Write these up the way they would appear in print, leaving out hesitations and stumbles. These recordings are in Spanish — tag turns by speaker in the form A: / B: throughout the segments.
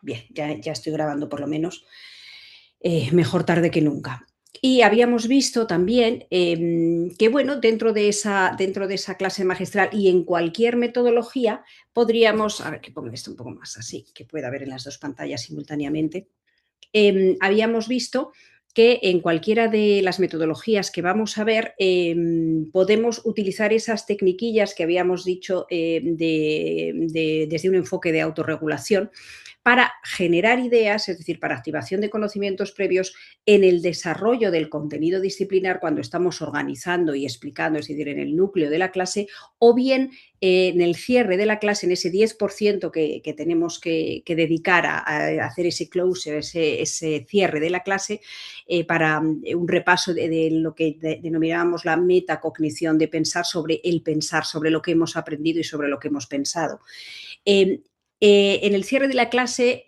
A: Bien, ya estoy grabando por lo menos, mejor tarde que nunca. Y habíamos visto también que, bueno, dentro de esa clase magistral y en cualquier metodología podríamos, a ver que ponga esto un poco más así, que pueda ver en las dos pantallas simultáneamente. Habíamos visto que en cualquiera de las metodologías que vamos a ver podemos utilizar esas tecniquillas que habíamos dicho desde un enfoque de autorregulación para generar ideas, es decir, para activación de conocimientos previos en el desarrollo del contenido disciplinar cuando estamos organizando y explicando, es decir, en el núcleo de la clase, o bien en el cierre de la clase, en ese 10% que tenemos que dedicar a hacer ese close, ese cierre de la clase, para un repaso de lo que denominábamos la metacognición, de pensar sobre el pensar, sobre lo que hemos aprendido y sobre lo que hemos pensado. Eh, en el cierre de la clase,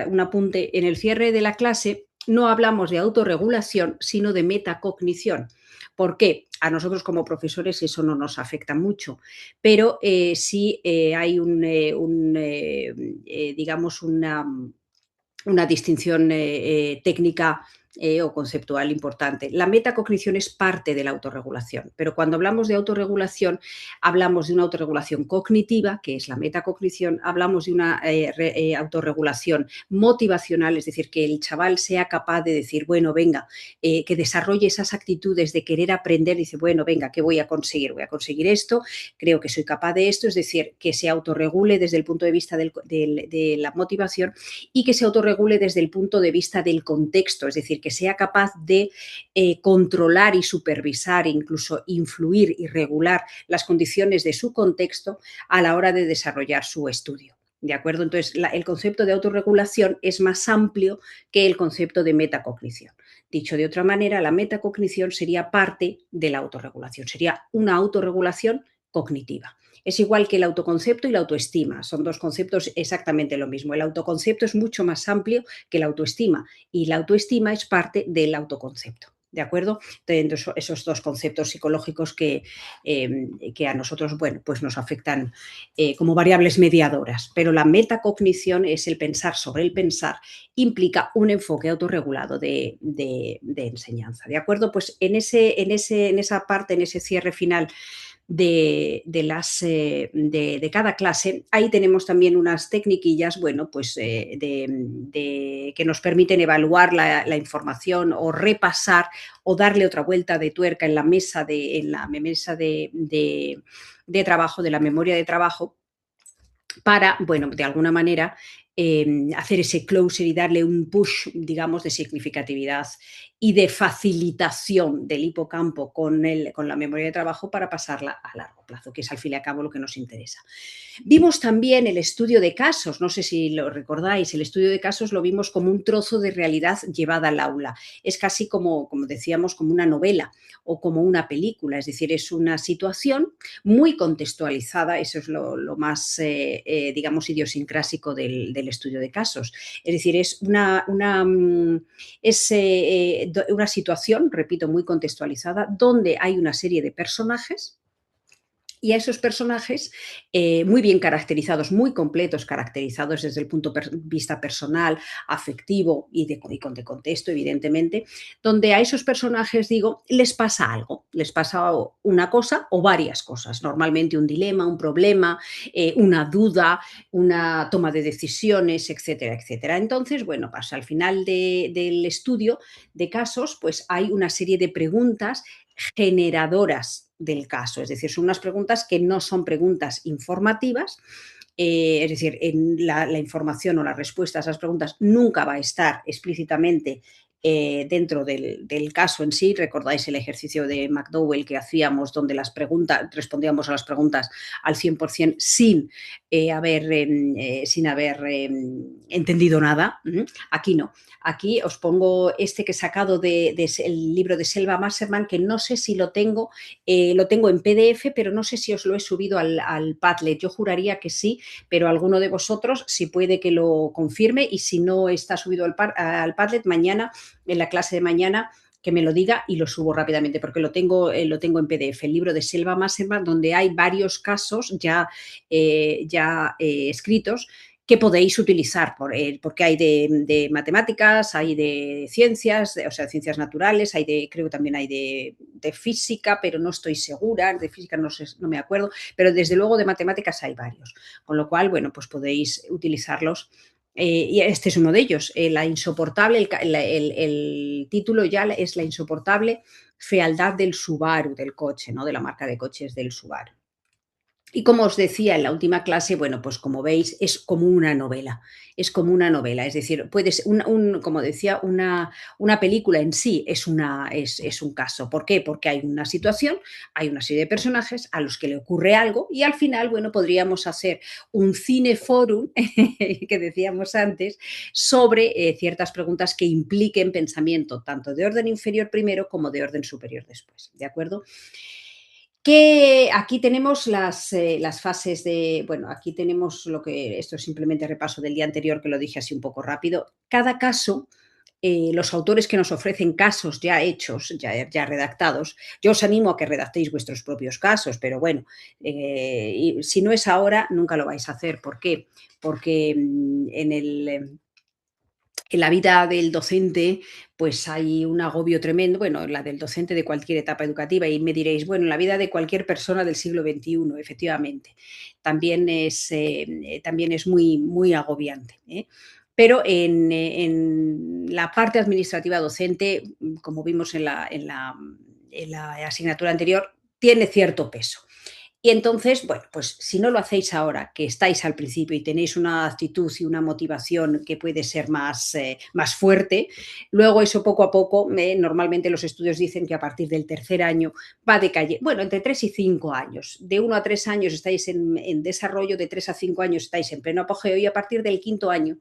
A: un apunte, en el cierre de la clase no hablamos de autorregulación, sino de metacognición. ¿Por qué? A nosotros como profesores eso no nos afecta mucho, pero sí hay digamos, una distinción técnica o conceptual importante. La metacognición es parte de la autorregulación, pero cuando hablamos de autorregulación, hablamos de una autorregulación cognitiva, que es la metacognición, hablamos de una autorregulación motivacional, es decir, que el chaval sea capaz de decir, bueno, venga, que desarrolle esas actitudes de querer aprender, dice, bueno, venga, ¿qué voy a conseguir? Voy a conseguir esto, creo que soy capaz de esto, es decir, que se autorregule desde el punto de vista de la motivación y que se autorregule desde el punto de vista del contexto, es decir, que sea capaz de controlar y supervisar, incluso influir y regular las condiciones de su contexto a la hora de desarrollar su estudio. ¿De acuerdo? Entonces, el concepto de autorregulación es más amplio que el concepto de metacognición. Dicho de otra manera, la metacognición sería parte de la autorregulación, sería una autorregulación cognitiva. Es igual que el autoconcepto y la autoestima, son dos conceptos exactamente lo mismo. El autoconcepto es mucho más amplio que la autoestima y la autoestima es parte del autoconcepto. ¿De acuerdo? Entonces, esos dos conceptos psicológicos que a nosotros, bueno, pues nos afectan como variables mediadoras, pero la metacognición es el pensar sobre el pensar, implica un enfoque autorregulado de enseñanza. ¿De acuerdo? Pues en esa parte, en ese cierre final de cada clase, ahí tenemos también unas tecniquillas, bueno, pues que nos permiten evaluar la información o repasar o darle otra vuelta de tuerca en la mesa de trabajo, de la memoria de trabajo, para, bueno, de alguna manera hacer ese closer y darle un push, digamos, de significatividad y de facilitación del hipocampo con la memoria de trabajo para pasarla a largo plazo, que es al fin y al cabo lo que nos interesa. Vimos también el estudio de casos, no sé si lo recordáis, el estudio de casos lo vimos como un trozo de realidad llevada al aula. Es casi como decíamos, como una novela o como una película, es decir, es una situación muy contextualizada, eso es lo más, digamos, idiosincrásico del estudio de casos. Es decir, es una situación, repito, muy contextualizada, donde hay una serie de personajes y a esos personajes muy bien caracterizados, muy completos, caracterizados desde el punto de vista personal, afectivo y de contexto, evidentemente, donde a esos personajes, digo, les pasa algo, les pasa una cosa o varias cosas, normalmente un dilema, un problema, una duda, una toma de decisiones, etcétera, etcétera. Entonces, bueno, pues al final del estudio de casos, pues hay una serie de preguntas generadoras del caso, es decir, son unas preguntas que no son preguntas informativas, es decir, en la información o la respuesta a esas preguntas nunca va a estar explícitamente dentro del caso en sí. Recordáis el ejercicio de McDowell que hacíamos donde respondíamos a las preguntas al 100% sin haber entendido nada. Aquí no. Aquí os pongo este que he sacado del libro de Selva Masserman, que no sé si lo tengo en PDF, pero no sé si os lo he subido al Padlet. Yo juraría que sí, pero alguno de vosotros, si puede, que lo confirme, y si no está subido al Padlet, mañana, en la clase de mañana, que me lo diga y lo subo rápidamente, porque lo tengo en PDF, el libro de Selva Masserman, donde hay varios casos ya escritos que podéis utilizar, porque hay de matemáticas, hay de ciencias, o sea, ciencias naturales, creo que también hay de física, pero no estoy segura, de física no sé, no me acuerdo, pero desde luego de matemáticas hay varios, con lo cual, bueno, pues podéis utilizarlos. Y este es uno de ellos, la insoportable, el título ya es la insoportable fealdad del Subaru, del coche, ¿no? De la marca de coches del Subaru. Y como os decía en la última clase, bueno, pues como veis, es como una novela. Es como una novela. Es decir, puede ser, como decía, una película en sí es un caso. ¿Por qué? Porque hay una situación, hay una serie de personajes a los que le ocurre algo y al final, bueno, podríamos hacer un cineforum, que decíamos antes, sobre ciertas preguntas que impliquen pensamiento tanto de orden inferior primero como de orden superior después. ¿De acuerdo? Que aquí tenemos las fases de, bueno, aquí tenemos esto es simplemente repaso del día anterior que lo dije así un poco rápido. Cada caso, los autores que nos ofrecen casos ya hechos, ya redactados, yo os animo a que redactéis vuestros propios casos, pero bueno, y si no es ahora, nunca lo vais a hacer. ¿Por qué? Porque en la vida del docente, pues hay un agobio tremendo, bueno, la del docente de cualquier etapa educativa, y me diréis, bueno, la vida de cualquier persona del siglo XXI, efectivamente, también es muy, muy agobiante. Pero en la parte administrativa docente, como vimos en la asignatura anterior, tiene cierto peso. Y entonces, bueno, pues si no lo hacéis ahora, que estáis al principio y tenéis una actitud y una motivación que puede ser más fuerte, luego eso poco a poco, normalmente los estudios dicen que a partir del tercer año va decayendo, bueno, entre 3 y 5 años, de 1 a 3 años estáis en desarrollo, de 3 a 5 años estáis en pleno apogeo y a partir del quinto año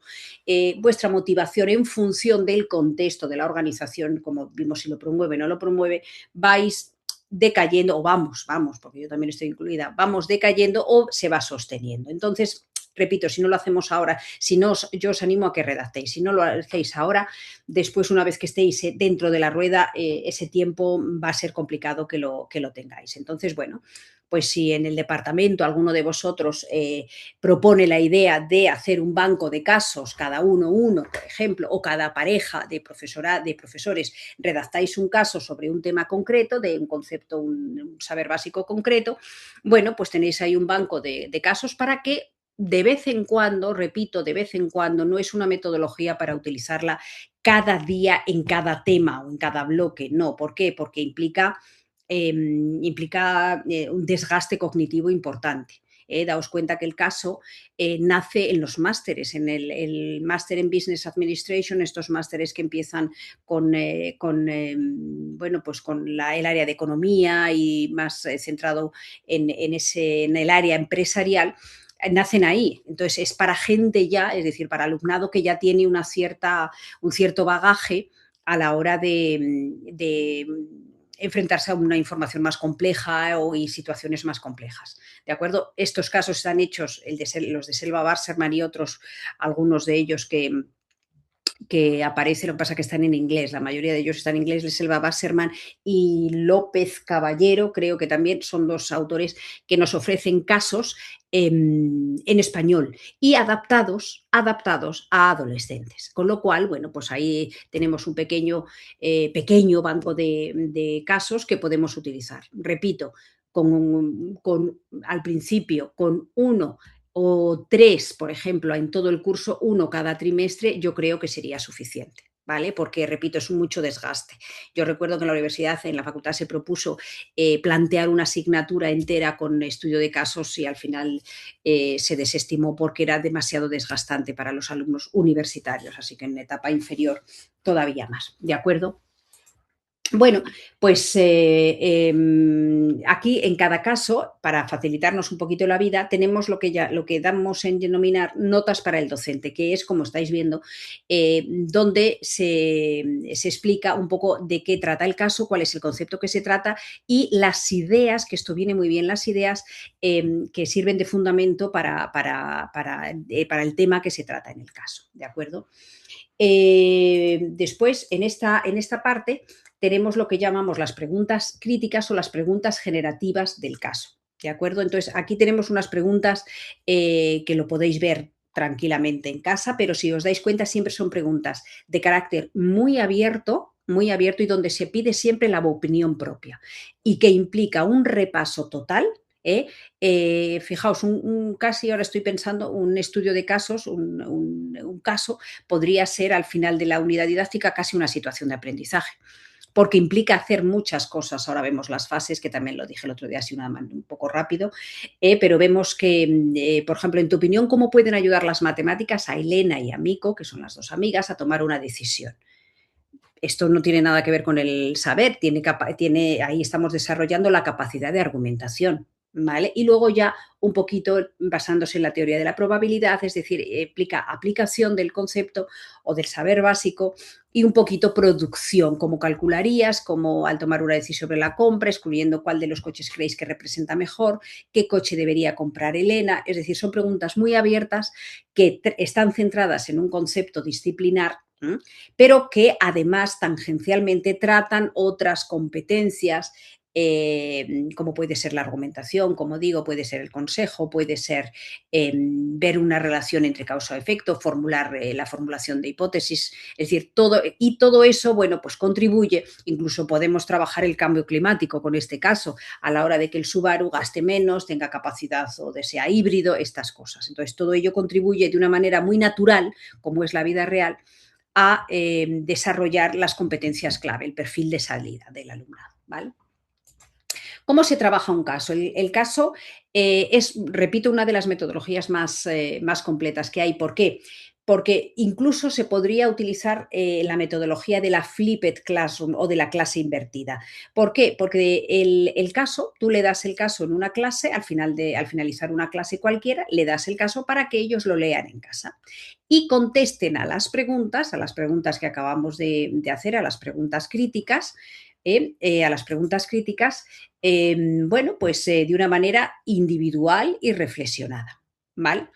A: vuestra motivación en función del contexto de la organización, como vimos si lo promueve o no lo promueve, vais decayendo, o vamos, porque yo también estoy incluida, vamos decayendo o se va sosteniendo. Entonces, repito, si no lo hacemos ahora, si no, yo os animo a que redactéis. Si no lo hacéis ahora, después, una vez que estéis dentro de la rueda, ese tiempo va a ser complicado que lo tengáis. Entonces, bueno, pues si en el departamento alguno de vosotros propone la idea de hacer un banco de casos, cada uno, por ejemplo, o cada pareja de profesores redactáis un caso sobre un tema concreto, de un concepto, un saber básico concreto, bueno, pues tenéis ahí un banco de casos para que de vez en cuando, repito, de vez en cuando, no es una metodología para utilizarla cada día en cada tema o en cada bloque, no. ¿Por qué? Porque implica un desgaste cognitivo importante. Daos cuenta que el caso nace en los másteres, en el máster en Business Administration, estos másteres que empiezan bueno, pues con el área de economía y más centrado en el área empresarial, nacen ahí. Entonces es para gente ya, es decir, para alumnado que ya tiene un cierto bagaje a la hora de enfrentarse a una información más compleja y situaciones más complejas. ¿De acuerdo? Estos casos están hechos, los de Selva Wasserman y otros, algunos de ellos que aparece, lo que pasa es que están en inglés, la mayoría de ellos están en inglés, de Selva Wasserman y López Caballero, creo que también son dos autores que nos ofrecen casos en español y adaptados a adolescentes. Con lo cual, bueno, pues ahí tenemos un pequeño banco de casos que podemos utilizar. Repito, al principio con uno o 3, por ejemplo, en todo el curso, uno cada trimestre, yo creo que sería suficiente. ¿Vale? Porque, repito, es mucho desgaste. Yo recuerdo que en la universidad, en la facultad, se propuso plantear una asignatura entera con estudio de casos y al final se desestimó porque era demasiado desgastante para los alumnos universitarios, así que en etapa inferior todavía más. ¿De acuerdo? Bueno, pues aquí en cada caso, para facilitarnos un poquito la vida, tenemos lo que damos en denominar notas para el docente, que es, como estáis viendo, donde se explica un poco de qué trata el caso, cuál es el concepto que se trata y las ideas, que esto viene muy bien, las ideas que sirven de fundamento para el tema que se trata en el caso, ¿de acuerdo? Después, en esta parte, tenemos lo que llamamos las preguntas críticas o las preguntas generativas del caso. ¿De acuerdo? Entonces, aquí tenemos unas preguntas que lo podéis ver tranquilamente en casa, pero si os dais cuenta siempre son preguntas de carácter muy abierto y donde se pide siempre la opinión propia y que implica un repaso total. Fijaos, casi ahora estoy pensando, un estudio de casos, un caso podría ser al final de la unidad didáctica casi una situación de aprendizaje porque implica hacer muchas cosas. Ahora vemos las fases, que también lo dije el otro día así un poco rápido, pero vemos que, por ejemplo, en tu opinión, ¿cómo pueden ayudar las matemáticas a Elena y a Mico, que son las dos amigas, a tomar una decisión? Esto no tiene nada que ver con el saber, ahí estamos desarrollando la capacidad de argumentación, ¿vale? Y luego ya un poquito basándose en la teoría de la probabilidad, es decir, explica aplicación del concepto o del saber básico y un poquito producción, cómo calcularías, cómo al tomar una decisión sobre la compra, excluyendo cuál de los coches creéis que representa mejor, qué coche debería comprar Elena, es decir, son preguntas muy abiertas que están centradas en un concepto disciplinar, pero que además tangencialmente tratan otras competencias, como puede ser la argumentación, como digo, puede ser el consejo, puede ser ver una relación entre causa-efecto, formular la formulación de hipótesis, es decir, todo eso, bueno, pues contribuye, incluso podemos trabajar el cambio climático con este caso, a la hora de que el Subaru gaste menos, tenga capacidad o de sea híbrido, estas cosas. Entonces, todo ello contribuye de una manera muy natural, como es la vida real, a desarrollar las competencias clave, el perfil de salida del alumnado, ¿vale? ¿Cómo se trabaja un caso? El caso es, repito, una de las metodologías más completas que hay. ¿Por qué? Porque incluso se podría utilizar la metodología de la flipped classroom o de la clase invertida. ¿Por qué? Porque el caso, tú le das el caso en una clase, al finalizar una clase cualquiera, le das el caso para que ellos lo lean en casa y contesten a las preguntas que acabamos de hacer, a las preguntas críticas, bueno, pues de una manera individual y reflexionada, ¿vale?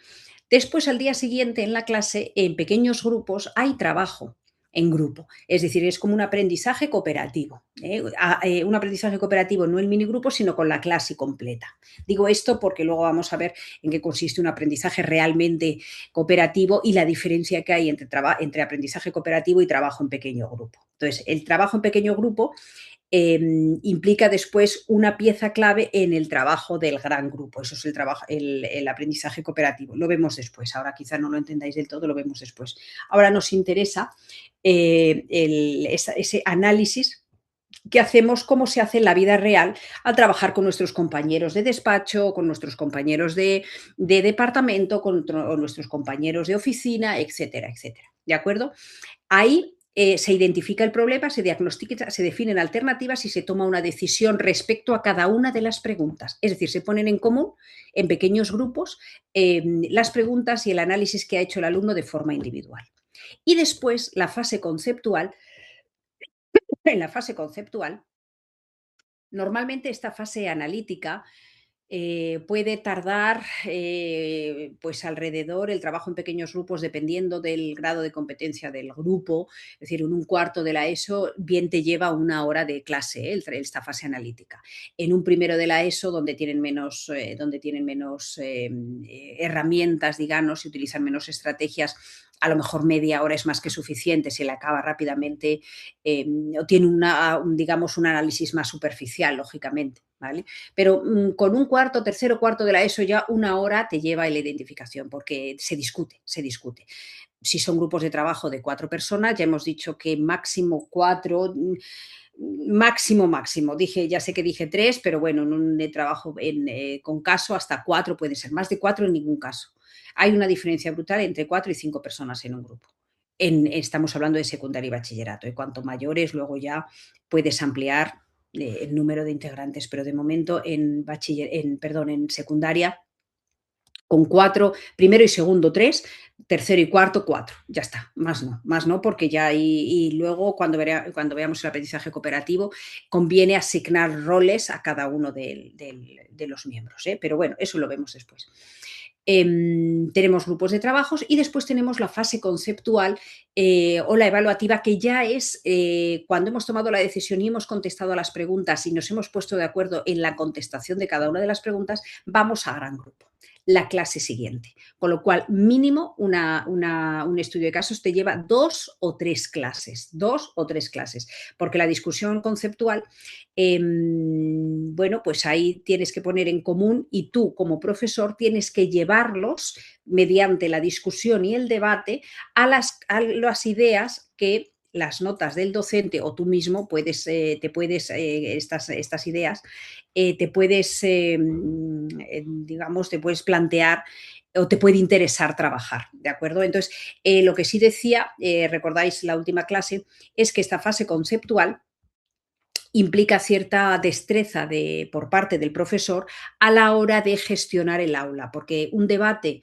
A: Después, al día siguiente en la clase, en pequeños grupos, hay trabajo en grupo. Es decir, es como un aprendizaje cooperativo. Un aprendizaje cooperativo no en minigrupo, sino con la clase completa. Digo esto porque luego vamos a ver en qué consiste un aprendizaje realmente cooperativo y la diferencia que hay entre aprendizaje cooperativo y trabajo en pequeño grupo. Entonces, el trabajo en pequeño grupo implica después una pieza clave en el trabajo del gran grupo. Eso es el aprendizaje cooperativo. Lo vemos después. Ahora quizá no lo entendáis del todo, lo vemos después. Ahora nos interesa ese análisis que hacemos, cómo se hace en la vida real al trabajar con nuestros compañeros de despacho, con nuestros compañeros de departamento, con nuestros compañeros de oficina, etcétera, etcétera. ¿De acuerdo? Ahí se identifica el problema, se diagnostica, se definen alternativas y se toma una decisión respecto a cada una de las preguntas. Es decir, se ponen en común en pequeños grupos las preguntas y el análisis que ha hecho el alumno de forma individual. Y después la fase conceptual. En la fase conceptual, normalmente esta fase analítica puede tardar pues alrededor el trabajo en pequeños grupos dependiendo del grado de competencia del grupo, es decir, en un cuarto de la ESO bien te lleva una hora de clase esta fase analítica. En un primero de la ESO donde tienen menos herramientas, digamos, y utilizan menos estrategias, a lo mejor media hora es más que suficiente, se le acaba rápidamente o tiene digamos, un análisis más superficial, lógicamente, ¿vale? Pero con un tercero cuarto de la ESO ya una hora te lleva la identificación porque se discute. Si son grupos de trabajo de 4 personas, ya hemos dicho que máximo 4, máximo. Ya sé que dije 3, pero bueno, en un trabajo con caso hasta 4 puede ser, más de 4 en ningún caso. Hay una diferencia brutal entre 4 y 5 personas en un grupo. Estamos hablando de secundaria y bachillerato, y cuanto mayores, luego ya puedes ampliar el número de integrantes, pero de momento en secundaria, con 4, primero y segundo 3, tercero y cuarto 4, ya está, más no, porque ya y luego cuando veamos el aprendizaje cooperativo conviene asignar roles a cada uno de los miembros, pero bueno, eso lo vemos después. Tenemos grupos de trabajos y después tenemos la fase conceptual o la evaluativa, que ya es cuando hemos tomado la decisión y hemos contestado a las preguntas y nos hemos puesto de acuerdo en la contestación de cada una de las preguntas, vamos a gran grupo. la clase siguiente. Con lo cual, mínimo un estudio de casos te lleva 2 o 3 clases, porque la discusión conceptual, bueno, pues ahí tienes que poner en común y tú como profesor tienes que llevarlos mediante la discusión y el debate a las ideas que las notas del docente o tú mismo puedes, estas ideas, te puedes, digamos, te puedes plantear o te puede interesar trabajar, ¿de acuerdo? Entonces, lo que sí decía, recordáis la última clase, es que esta fase conceptual implica cierta destreza por parte del profesor a la hora de gestionar el aula, porque un debate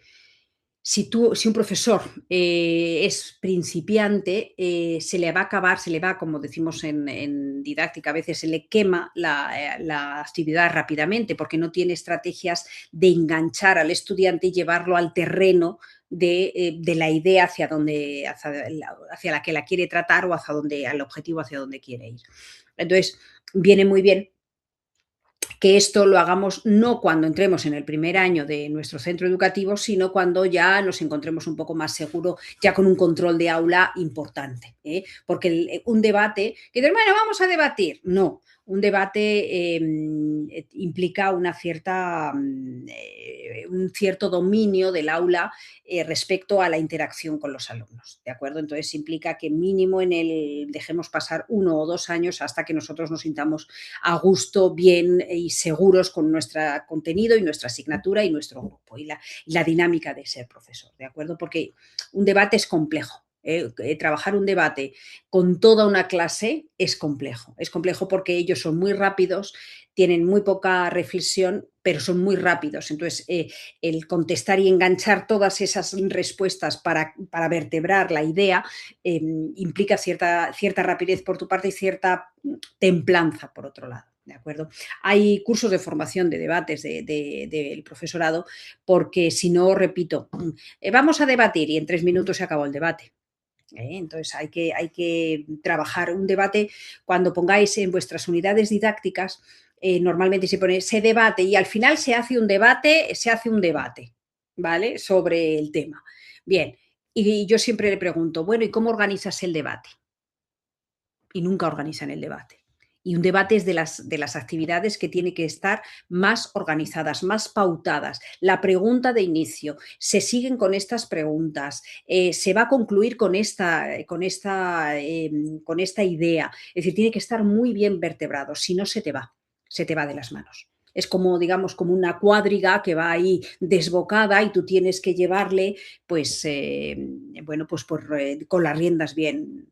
A: si un profesor es principiante, se le va a acabar, como decimos en didáctica, a veces se le quema la actividad rápidamente porque no tiene estrategias de enganchar al estudiante y llevarlo al terreno de la idea hacia la que la quiere tratar o al objetivo hacia donde quiere ir. Entonces, viene muy bien que esto lo hagamos no cuando entremos en el primer año de nuestro centro educativo, sino cuando ya nos encontremos un poco más seguro, ya con un control de aula importante. Porque un debate, que dices, bueno, vamos a debatir. No, un debate implica un cierto dominio del aula respecto a la interacción con los alumnos, ¿de acuerdo? Entonces implica que mínimo dejemos pasar 1 o 2 años hasta que nosotros nos sintamos a gusto, bien y seguros con nuestro contenido y nuestra asignatura y nuestro grupo y la dinámica de ser profesor, ¿de acuerdo? Porque un debate es complejo. Trabajar un debate con toda una clase es complejo porque ellos son muy rápidos, tienen muy poca reflexión, pero son muy rápidos. Entonces, el contestar y enganchar todas esas respuestas para vertebrar la idea implica cierta rapidez por tu parte y cierta templanza por otro lado. ¿De acuerdo? Hay cursos de formación de debates del profesorado porque si no, repito, vamos a debatir y en 3 minutos se acabó el debate. Entonces hay que trabajar un debate. Cuando pongáis en vuestras unidades didácticas, normalmente se debate y al final se hace un debate, ¿vale? Sobre el tema. Bien, y yo siempre le pregunto, bueno, ¿y cómo organizas el debate? Y nunca organizan el debate. Y un debate es de las actividades que tiene que estar más organizadas, más pautadas. La pregunta de inicio, se siguen con estas preguntas, se va a concluir con esta idea. Es decir, tiene que estar muy bien vertebrado, si no se te va de las manos. Es como, digamos, como una cuadriga que va ahí desbocada y tú tienes que llevarle, pues, con las riendas bien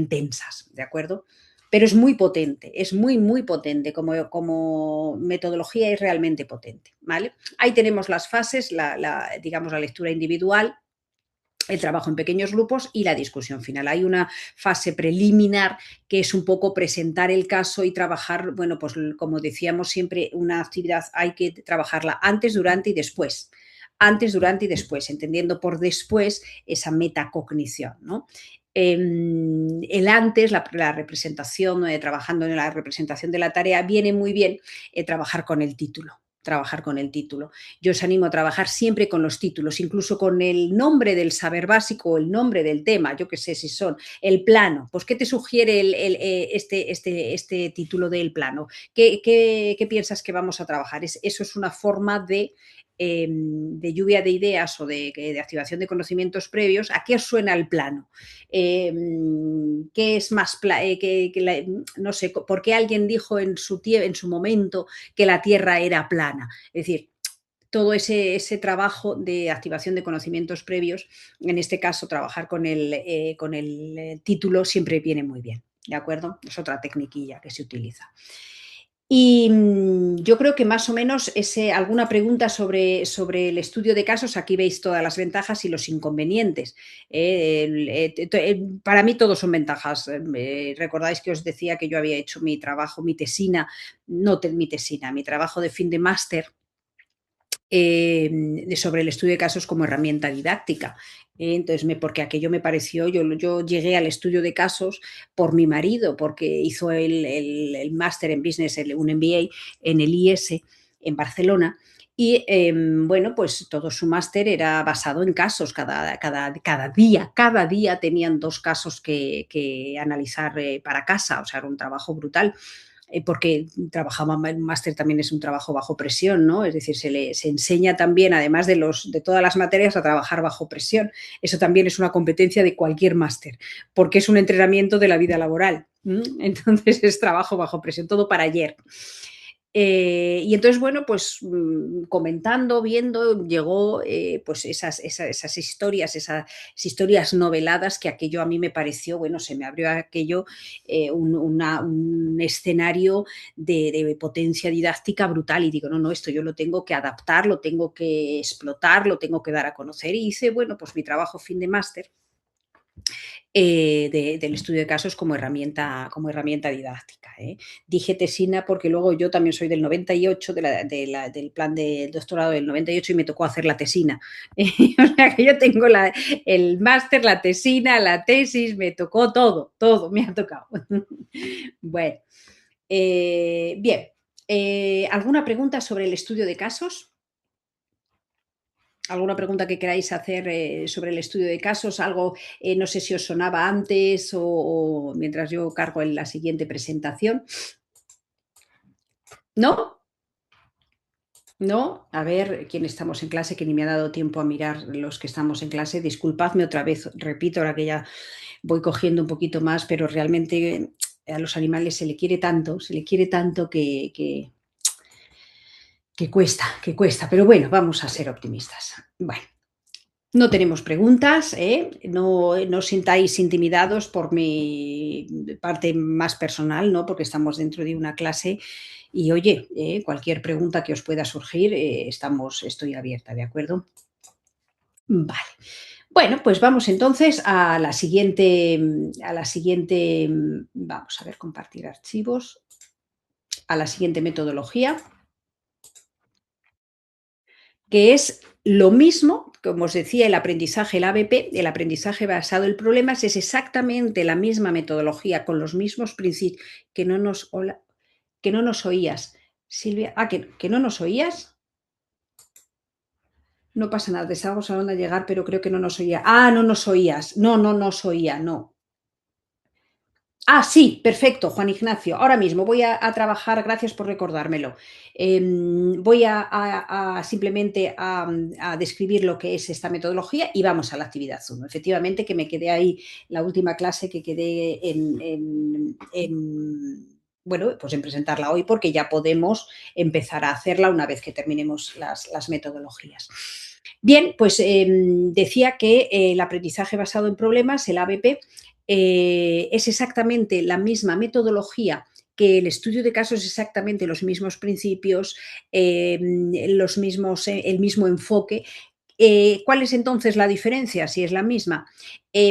A: tensas, ¿de acuerdo? Pero es muy potente, es muy, muy potente, como metodología es realmente potente, ¿vale? Ahí tenemos las fases, digamos, la lectura individual, el trabajo en pequeños grupos y la discusión final. Hay una fase preliminar que es un poco presentar el caso y trabajar, bueno, pues como decíamos siempre, una actividad hay que trabajarla antes, durante y después. Antes, durante y después, entendiendo por después esa metacognición, ¿no? El antes, la representación, trabajando en la representación de la tarea, viene muy bien trabajar con el título. Yo os animo a trabajar siempre con los títulos, incluso con el nombre del saber básico o el nombre del tema, yo qué sé si son el plano. Pues, ¿qué te sugiere este título del plano? ¿Qué piensas que vamos a trabajar? Eso es una forma de lluvia de ideas o de activación de conocimientos previos. ¿A qué os suena el plano? ¿Qué es más no sé, por qué alguien dijo en su momento que la Tierra era plana? Es decir, todo ese trabajo de activación de conocimientos previos, en este caso trabajar con el título siempre viene muy bien, ¿de acuerdo? Es otra tecniquilla que se utiliza. Y yo creo que más o menos alguna pregunta sobre el estudio de casos, aquí veis todas las ventajas y los inconvenientes. Para mí todos son ventajas. Recordáis que os decía que yo había hecho mi trabajo, mi trabajo de fin de máster sobre el estudio de casos como herramienta didáctica. Entonces, porque aquello me pareció, yo llegué al estudio de casos por mi marido, porque hizo el máster en business, un MBA en el IS en Barcelona, Y bueno, pues todo su máster era basado en casos, cada día tenían 2 casos que analizar para casa, o sea, era un trabajo brutal. Porque trabajaba en máster también es un trabajo bajo presión, ¿no? Es decir, se enseña también, además de todas las materias, a trabajar bajo presión. Eso también es una competencia de cualquier máster, porque es un entrenamiento de la vida laboral. Entonces es trabajo bajo presión, todo para ayer. Y entonces, bueno, pues comentando, viendo, llegó pues esas historias noveladas, que aquello a mí me pareció, bueno, se me abrió aquello un escenario de potencia didáctica brutal, y digo, no, no, esto yo lo tengo que adaptar, lo tengo que explotar, lo tengo que dar a conocer, y hice, bueno, pues mi trabajo fin de máster del estudio de casos como herramienta didáctica. Dije tesina porque luego yo también soy del 98, del plan de doctorado del 98, y me tocó hacer la tesina. O sea que yo tengo el máster, la tesina, la tesis, me tocó todo me ha tocado. Bueno, bien. ¿Alguna pregunta sobre el estudio de casos? ¿Alguna pregunta que queráis hacer sobre el estudio de casos? Algo, no sé si os sonaba antes o mientras yo cargo en la siguiente presentación. ¿No? ¿No? A ver, ¿quién estamos en clase? Que ni me ha dado tiempo a mirar los que estamos en clase. Disculpadme otra vez, repito, ahora que ya voy cogiendo un poquito más, pero realmente a los animales se le quiere tanto que cuesta. Pero bueno, vamos a ser optimistas. Bueno. No tenemos preguntas, no os sintáis intimidados por mi parte más personal, ¿no? Porque estamos dentro de una clase y, oye, cualquier pregunta que os pueda surgir, estoy abierta, ¿de acuerdo? Vale. Bueno, pues vamos entonces vamos a ver, compartir archivos, a la siguiente metodología, que es lo mismo, como os decía, el aprendizaje, el ABP, el aprendizaje basado en problemas, es exactamente la misma metodología, con los mismos principios. Hola, que no nos oías, Silvia. Que no nos oías. No pasa nada, te estábamos hablando de llegar, pero creo que no nos oía. No nos oías. No, no nos oía, no. Sí, perfecto, Juan Ignacio. Ahora mismo voy a trabajar, gracias por recordármelo. Voy simplemente a describir lo que es esta metodología y vamos a la actividad Zoom. Efectivamente, que me quedé ahí la última clase que quedé bueno, pues en presentarla hoy, porque ya podemos empezar a hacerla una vez que terminemos las metodologías. Bien, pues decía que el aprendizaje basado en problemas, el ABP, es exactamente la misma metodología que el estudio de casos, exactamente los mismos principios, el mismo enfoque. ¿Cuál es entonces la diferencia, si es la misma?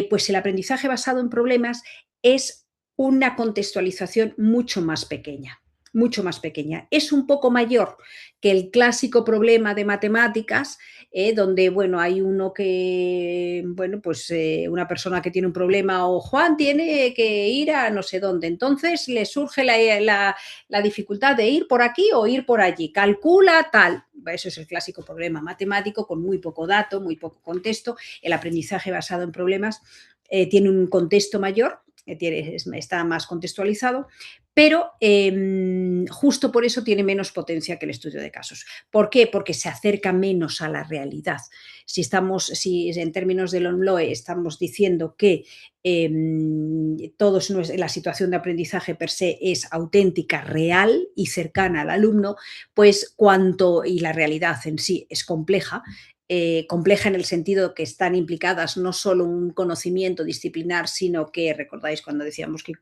A: Pues el aprendizaje basado en problemas es una contextualización mucho más pequeña, mucho más pequeña. Es un poco mayor que el clásico problema de matemáticas, donde, bueno, hay uno que, bueno, pues una persona que tiene un problema, o Juan tiene que ir a no sé dónde, entonces le surge la dificultad de ir por aquí o ir por allí, calcula tal. Eso es el clásico problema matemático con muy poco dato, muy poco contexto. El aprendizaje basado en problemas tiene un contexto mayor, está más contextualizado, pero justo por eso tiene menos potencia que el estudio de casos. ¿Por qué? Porque se acerca menos a la realidad. Si en términos del ONLOE estamos diciendo que la situación de aprendizaje per se es auténtica, real y cercana al alumno, pues y la realidad en sí es compleja, compleja en el sentido que están implicadas no solo un conocimiento disciplinar, sino que, recordáis cuando decíamos que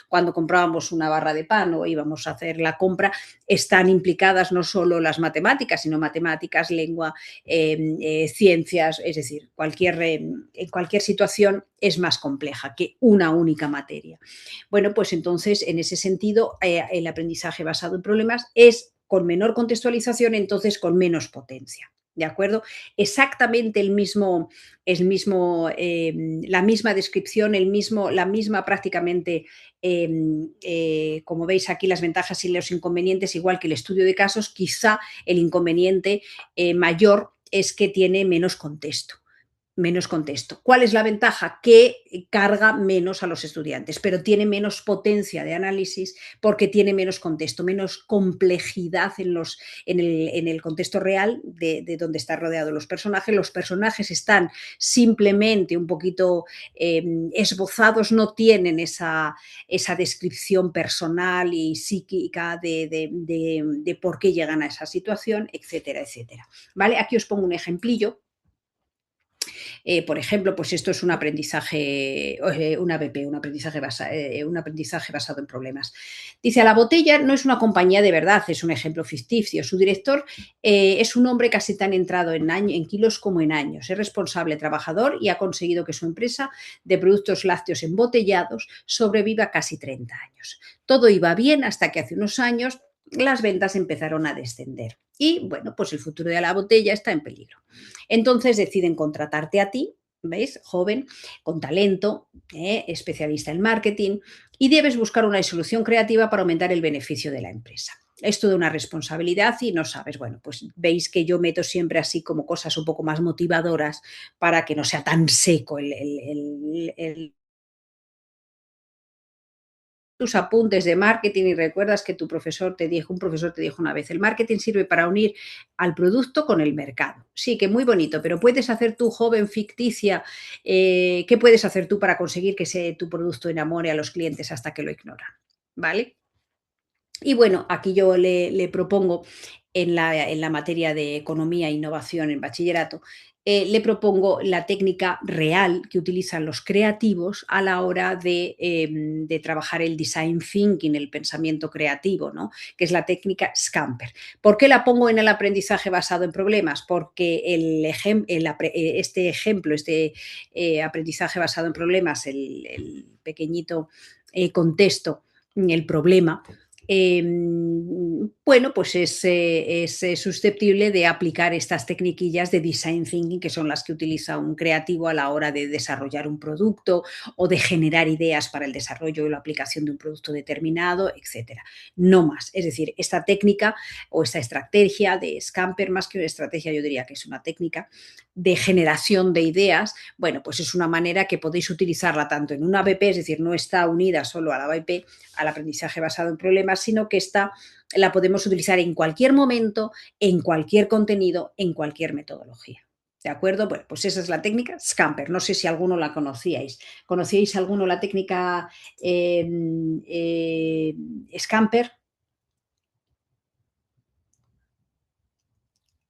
A: cuando comprábamos una barra de pan o íbamos a hacer la compra, están implicadas no solo las matemáticas, sino matemáticas, lengua, ciencias, es decir, en cualquier situación es más compleja que una única materia. Bueno, pues entonces, en ese sentido, el aprendizaje basado en problemas es con menor contextualización, entonces con menos potencia. ¿De acuerdo? Exactamente la misma descripción, la misma prácticamente, como veis aquí, las ventajas y los inconvenientes, igual que el estudio de casos, quizá el inconveniente mayor es que tiene menos contexto. Menos contexto. ¿Cuál es la ventaja? Que carga menos a los estudiantes, pero tiene menos potencia de análisis porque tiene menos contexto, menos complejidad en el contexto real de donde están rodeados los personajes. Los personajes están simplemente un poquito esbozados, no tienen esa descripción personal y psíquica de por qué llegan a esa situación, etcétera, etcétera. ¿Vale? Aquí os pongo un ejemplillo. Por ejemplo, pues esto es un aprendizaje, un ABP, un aprendizaje basado en problemas. Dice, a la botella no es una compañía de verdad, es un ejemplo ficticio. Su director es un hombre casi tan entrado en kilos como en años. Es responsable, trabajador y ha conseguido que su empresa de productos lácteos embotellados sobreviva casi 30 años. Todo iba bien hasta que hace unos años las ventas empezaron a descender. Y bueno, pues el futuro de la botella está en peligro. Entonces deciden contratarte a ti, ¿veis? Joven, con talento, especialista en marketing, y debes buscar una solución creativa para aumentar el beneficio de la empresa. Es toda una responsabilidad y no sabes, bueno, pues veis que yo meto siempre así como cosas un poco más motivadoras para que no sea tan seco tus apuntes de marketing y recuerdas que un profesor te dijo una vez, el marketing sirve para unir al producto con el mercado. Sí, que muy bonito, pero puedes hacer tú, joven ficticia, ¿qué puedes hacer tú para conseguir que tu producto enamore a los clientes hasta que lo ignoran? ¿Vale? Y bueno, aquí yo le propongo en la materia de economía e innovación en bachillerato, le propongo la técnica real que utilizan los creativos a la hora de trabajar el design thinking, el pensamiento creativo, ¿no? Que es la técnica Scamper. ¿Por qué la pongo en el aprendizaje basado en problemas? Porque este ejemplo, aprendizaje basado en problemas, el pequeñito contexto, el problema, bueno, pues es susceptible de aplicar estas tecniquillas de design thinking, que son las que utiliza un creativo a la hora de desarrollar un producto o de generar ideas para el desarrollo y la aplicación de un producto determinado, etcétera. No más. Es decir, esta técnica o esta estrategia de Scamper, más que una estrategia, yo diría que es una técnica de generación de ideas, bueno, pues es una manera que podéis utilizarla tanto en una ABP, es decir, no está unida solo a la ABP, al aprendizaje basado en problemas, sino que esta la podemos utilizar en cualquier momento, en cualquier contenido, en cualquier metodología. ¿De acuerdo? Bueno, pues esa es la técnica Scamper. No sé si alguno la conocíais. ¿Conocíais alguno la técnica Scamper?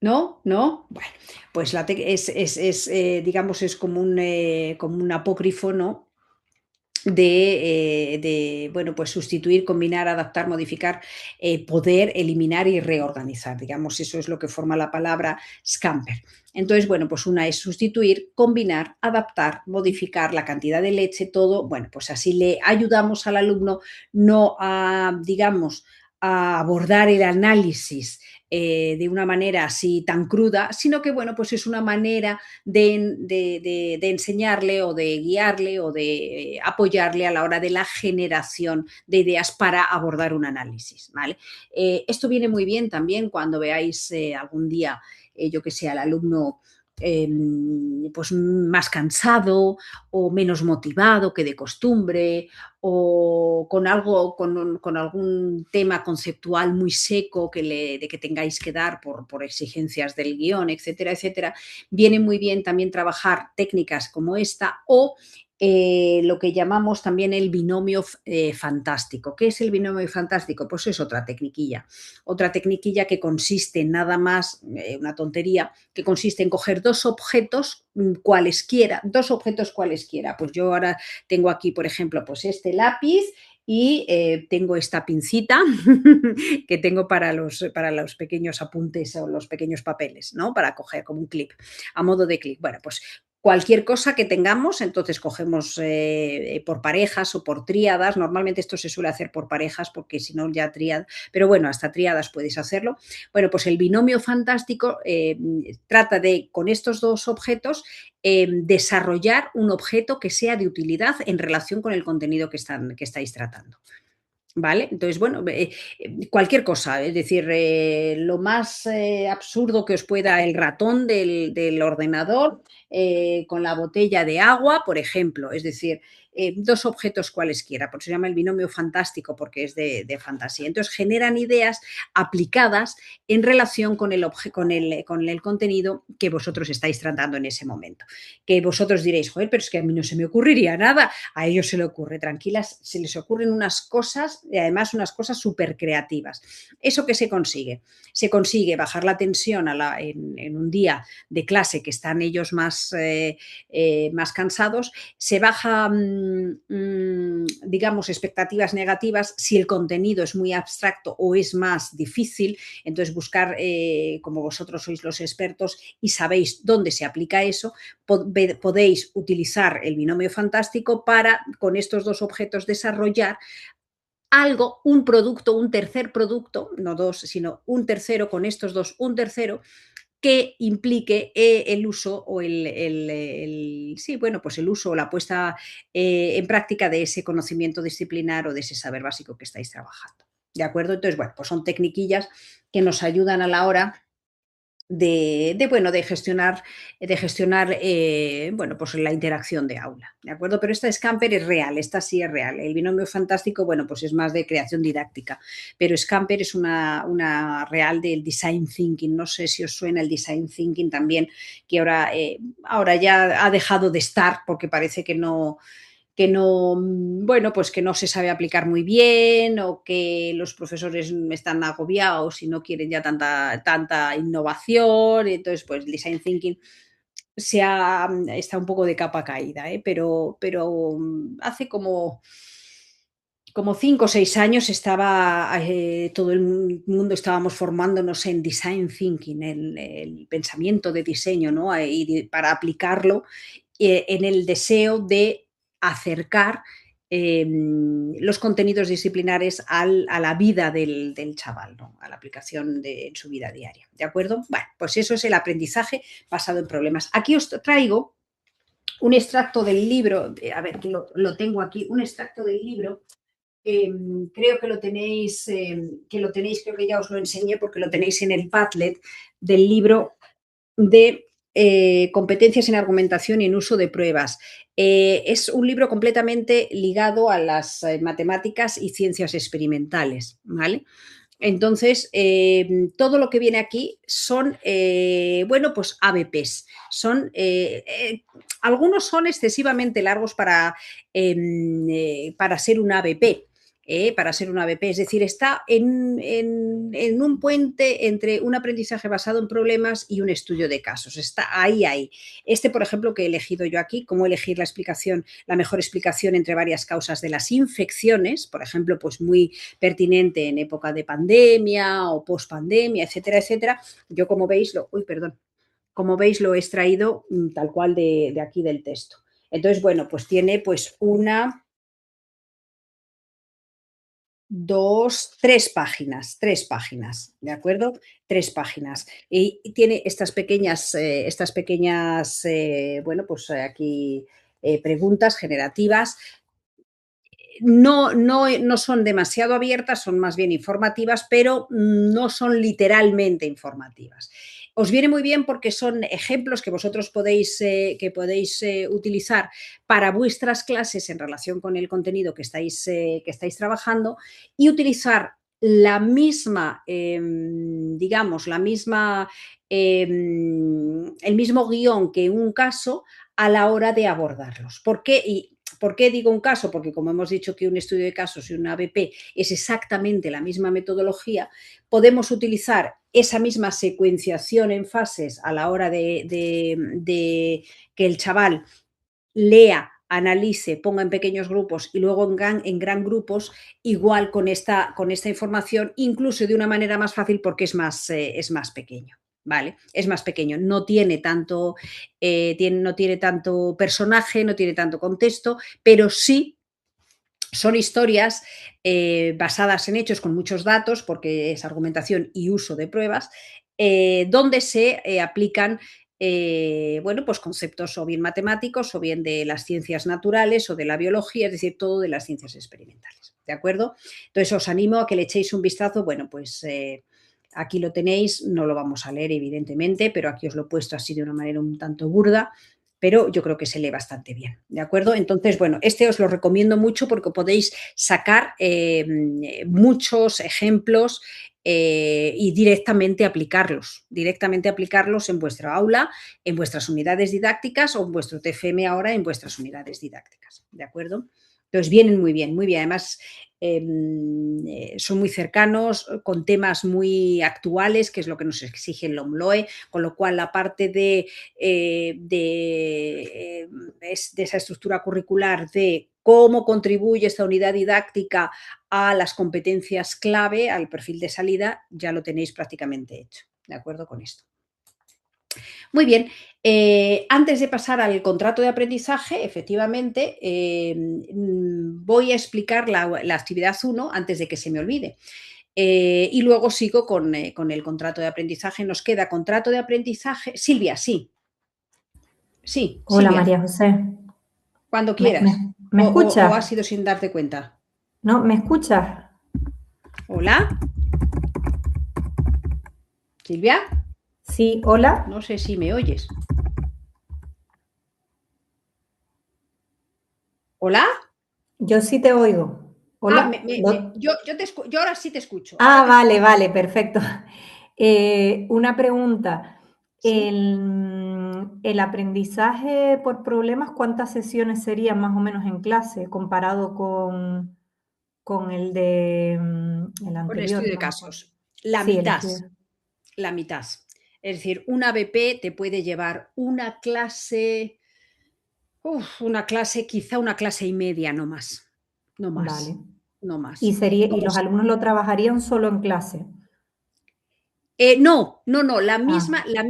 A: ¿No? ¿No? Bueno, pues digamos, es como un apócrifo, ¿no? Bueno, pues sustituir, combinar, adaptar, modificar, poder eliminar y reorganizar. Digamos, eso es lo que forma la palabra Scamper. Entonces, bueno, pues una es sustituir, combinar, adaptar, modificar la cantidad de leche, todo. Bueno, pues así le ayudamos al alumno no a, digamos, a abordar el análisis de una manera así tan cruda, sino que, bueno, pues es una manera de enseñarle o de guiarle o de apoyarle a la hora de la generación de ideas para abordar un análisis, ¿vale? Esto viene muy bien también cuando veáis algún día, yo que sé, al alumno pues más cansado o menos motivado que de costumbre o con algún tema conceptual muy seco de que tengáis que dar por exigencias del guión, etcétera, etcétera, viene muy bien también trabajar técnicas como esta o lo que llamamos también el binomio fantástico. ¿Qué es el binomio fantástico? Pues es otra tecniquilla que consiste en nada más, una tontería, que consiste en coger dos objetos cualesquiera. Pues yo ahora tengo aquí, por ejemplo, pues este lápiz y tengo esta pincita que tengo para los pequeños apuntes o los pequeños papeles, ¿no? Para coger como un clip, a modo de clip. Bueno, pues cualquier cosa que tengamos, entonces cogemos por parejas o por tríadas. Normalmente esto se suele hacer por parejas porque si no ya tríadas, pero bueno, hasta tríadas puedes hacerlo. Bueno, pues el binomio fantástico trata de, con estos dos objetos, desarrollar un objeto que sea de utilidad en relación con el contenido que estáis tratando. ¿Vale? Entonces, bueno, cualquier cosa, es decir, lo más absurdo que os pueda, el ratón del ordenador con la botella de agua, por ejemplo, es decir, dos objetos cualesquiera, por eso se llama el binomio fantástico, porque es de fantasía. Entonces, generan ideas aplicadas en relación con el contenido que vosotros estáis tratando en ese momento. Que vosotros diréis, joder, pero es que a mí no se me ocurriría nada, a ellos se le ocurre, tranquilas, se les ocurren unas cosas y además unas cosas súper creativas. ¿Eso qué se consigue? Se consigue bajar la tensión en un día de clase que están ellos más cansados, se baja, digamos, expectativas negativas si el contenido es muy abstracto o es más difícil, entonces buscar, como vosotros sois los expertos y sabéis dónde se aplica eso, podéis utilizar el binomio fantástico para, con estos dos objetos, desarrollar algo, un producto, un tercer producto, no dos, sino un tercero, con estos dos, un tercero, que implique el uso o sí, bueno, pues el uso o la puesta en práctica de ese conocimiento disciplinar o de ese saber básico que estáis trabajando. ¿De acuerdo? Entonces, bueno, pues son tecniquillas que nos ayudan a la hora bueno, de gestionar bueno, pues la interacción de aula, ¿de acuerdo? Pero esta Scamper es real, esta sí es real. El binomio fantástico, bueno, pues es más de creación didáctica, pero Scamper es una real del design thinking. No sé si os suena el design thinking también, que ahora ya ha dejado de estar porque parece que no, bueno, pues que no se sabe aplicar muy bien o que los profesores están agobiados y no quieren ya tanta innovación. Entonces, pues el design thinking está un poco de capa caída, ¿eh? Pero hace como 5 o 6 años todo el mundo estábamos formándonos en design thinking, el pensamiento de diseño, ¿no? Para aplicarlo en el deseo de acercar los contenidos disciplinares a la vida del chaval, ¿no? A la aplicación en su vida diaria. ¿De acuerdo? Bueno, pues eso es el aprendizaje basado en problemas. Aquí os traigo un extracto del libro, a ver, que lo tengo aquí, un extracto del libro. Creo creo que ya os lo enseñé porque lo tenéis en el Padlet del libro de competencias en argumentación y en uso de pruebas. Es un libro completamente ligado a las matemáticas y ciencias experimentales, ¿vale? Entonces, todo lo que viene aquí son, bueno, pues ABPs. Algunos son excesivamente largos para ser un ABP. Para ser un ABP, es decir, está en un puente entre un aprendizaje basado en problemas y un estudio de casos. Está ahí. Este, por ejemplo, que he elegido yo aquí, cómo elegir la mejor explicación entre varias causas de las infecciones, por ejemplo, pues muy pertinente en época de pandemia o pospandemia, etcétera, etcétera. Yo, como veis, lo he extraído tal cual de aquí del texto. Entonces, bueno, pues tiene pues una, dos, tres páginas, ¿de acuerdo? Tres páginas. Y tiene estas pequeñas, bueno, pues aquí preguntas generativas. No son demasiado abiertas, son más bien informativas, pero no son literalmente informativas. Os viene muy bien porque son ejemplos que vosotros podéis utilizar para vuestras clases en relación con el contenido que estáis trabajando y utilizar la misma, digamos, el mismo guión que un caso a la hora de abordarlos. ¿Por qué digo un caso? Porque como hemos dicho que un estudio de casos y un ABP es exactamente la misma metodología, podemos utilizar esa misma secuenciación en fases a la hora de que el chaval lea, analice, ponga en pequeños grupos y luego en gran grupos, igual con esta información, incluso de una manera más fácil porque es más pequeño. ¿vale? Es más pequeño, no tiene tanto, no tiene tanto personaje, no tiene tanto contexto, pero sí son historias basadas en hechos con muchos datos, porque es argumentación y uso de pruebas, donde se aplican bueno, pues conceptos o bien matemáticos o bien de las ciencias naturales o de la biología, es decir, todo de las ciencias experimentales. ¿De acuerdo? Entonces os animo a que le echéis un vistazo. Bueno, pues aquí lo tenéis, no lo vamos a leer evidentemente, pero aquí os lo he puesto así de una manera un tanto burda, pero yo creo que se lee bastante bien, ¿de acuerdo? Entonces, bueno, este os lo recomiendo mucho porque podéis sacar muchos ejemplos y directamente aplicarlos en vuestra aula, en vuestras unidades didácticas o en vuestro TFM ahora en vuestras unidades didácticas, ¿de acuerdo? Entonces vienen muy bien, muy bien. Además, son muy cercanos, con temas muy actuales, que es lo que nos exige el LOMLOE, con lo cual la parte de esa estructura curricular de cómo contribuye esta unidad didáctica a las competencias clave, al perfil de salida, ya lo tenéis prácticamente hecho. ¿De acuerdo con esto? Muy bien. Antes de pasar al contrato de aprendizaje, efectivamente, voy a explicar la actividad 1 antes de que se me olvide. Y luego sigo con el contrato de aprendizaje. Nos queda contrato de aprendizaje. Silvia, sí. Sí,
B: Hola
A: Silvia,
B: María José,
A: cuando
B: ¿me,
A: quieras.
B: me, me
A: O ha
B: escuchas?
A: sido sin darte cuenta.
B: ¿No? ¿Me escuchas?
A: Hola, Silvia.
B: Sí, hola.
A: No sé si me oyes. Hola.
B: Yo sí te oigo.
A: Ah,
B: Hola.
A: yo ahora sí te escucho. Ahora
B: Ah,
A: te
B: vale,
A: escucho.
B: vale, perfecto. Una pregunta.
A: Sí.
B: El aprendizaje por problemas, ¿cuántas sesiones serían más o menos en clase comparado con el de el
A: Con el
B: anterior?
A: estudio de
B: No me acuerdo.
A: casos. La
B: Sí, el
A: mitad.
B: estudio.
A: La mitad. Es decir, una BP te puede llevar una clase, quizá una clase y media, no más. No
B: Vale.
A: más. No
B: Y
A: más.
B: sería, y
A: Luego,
B: los alumnos lo trabajarían solo en clase.
A: no, no, no,
B: Ah,
A: las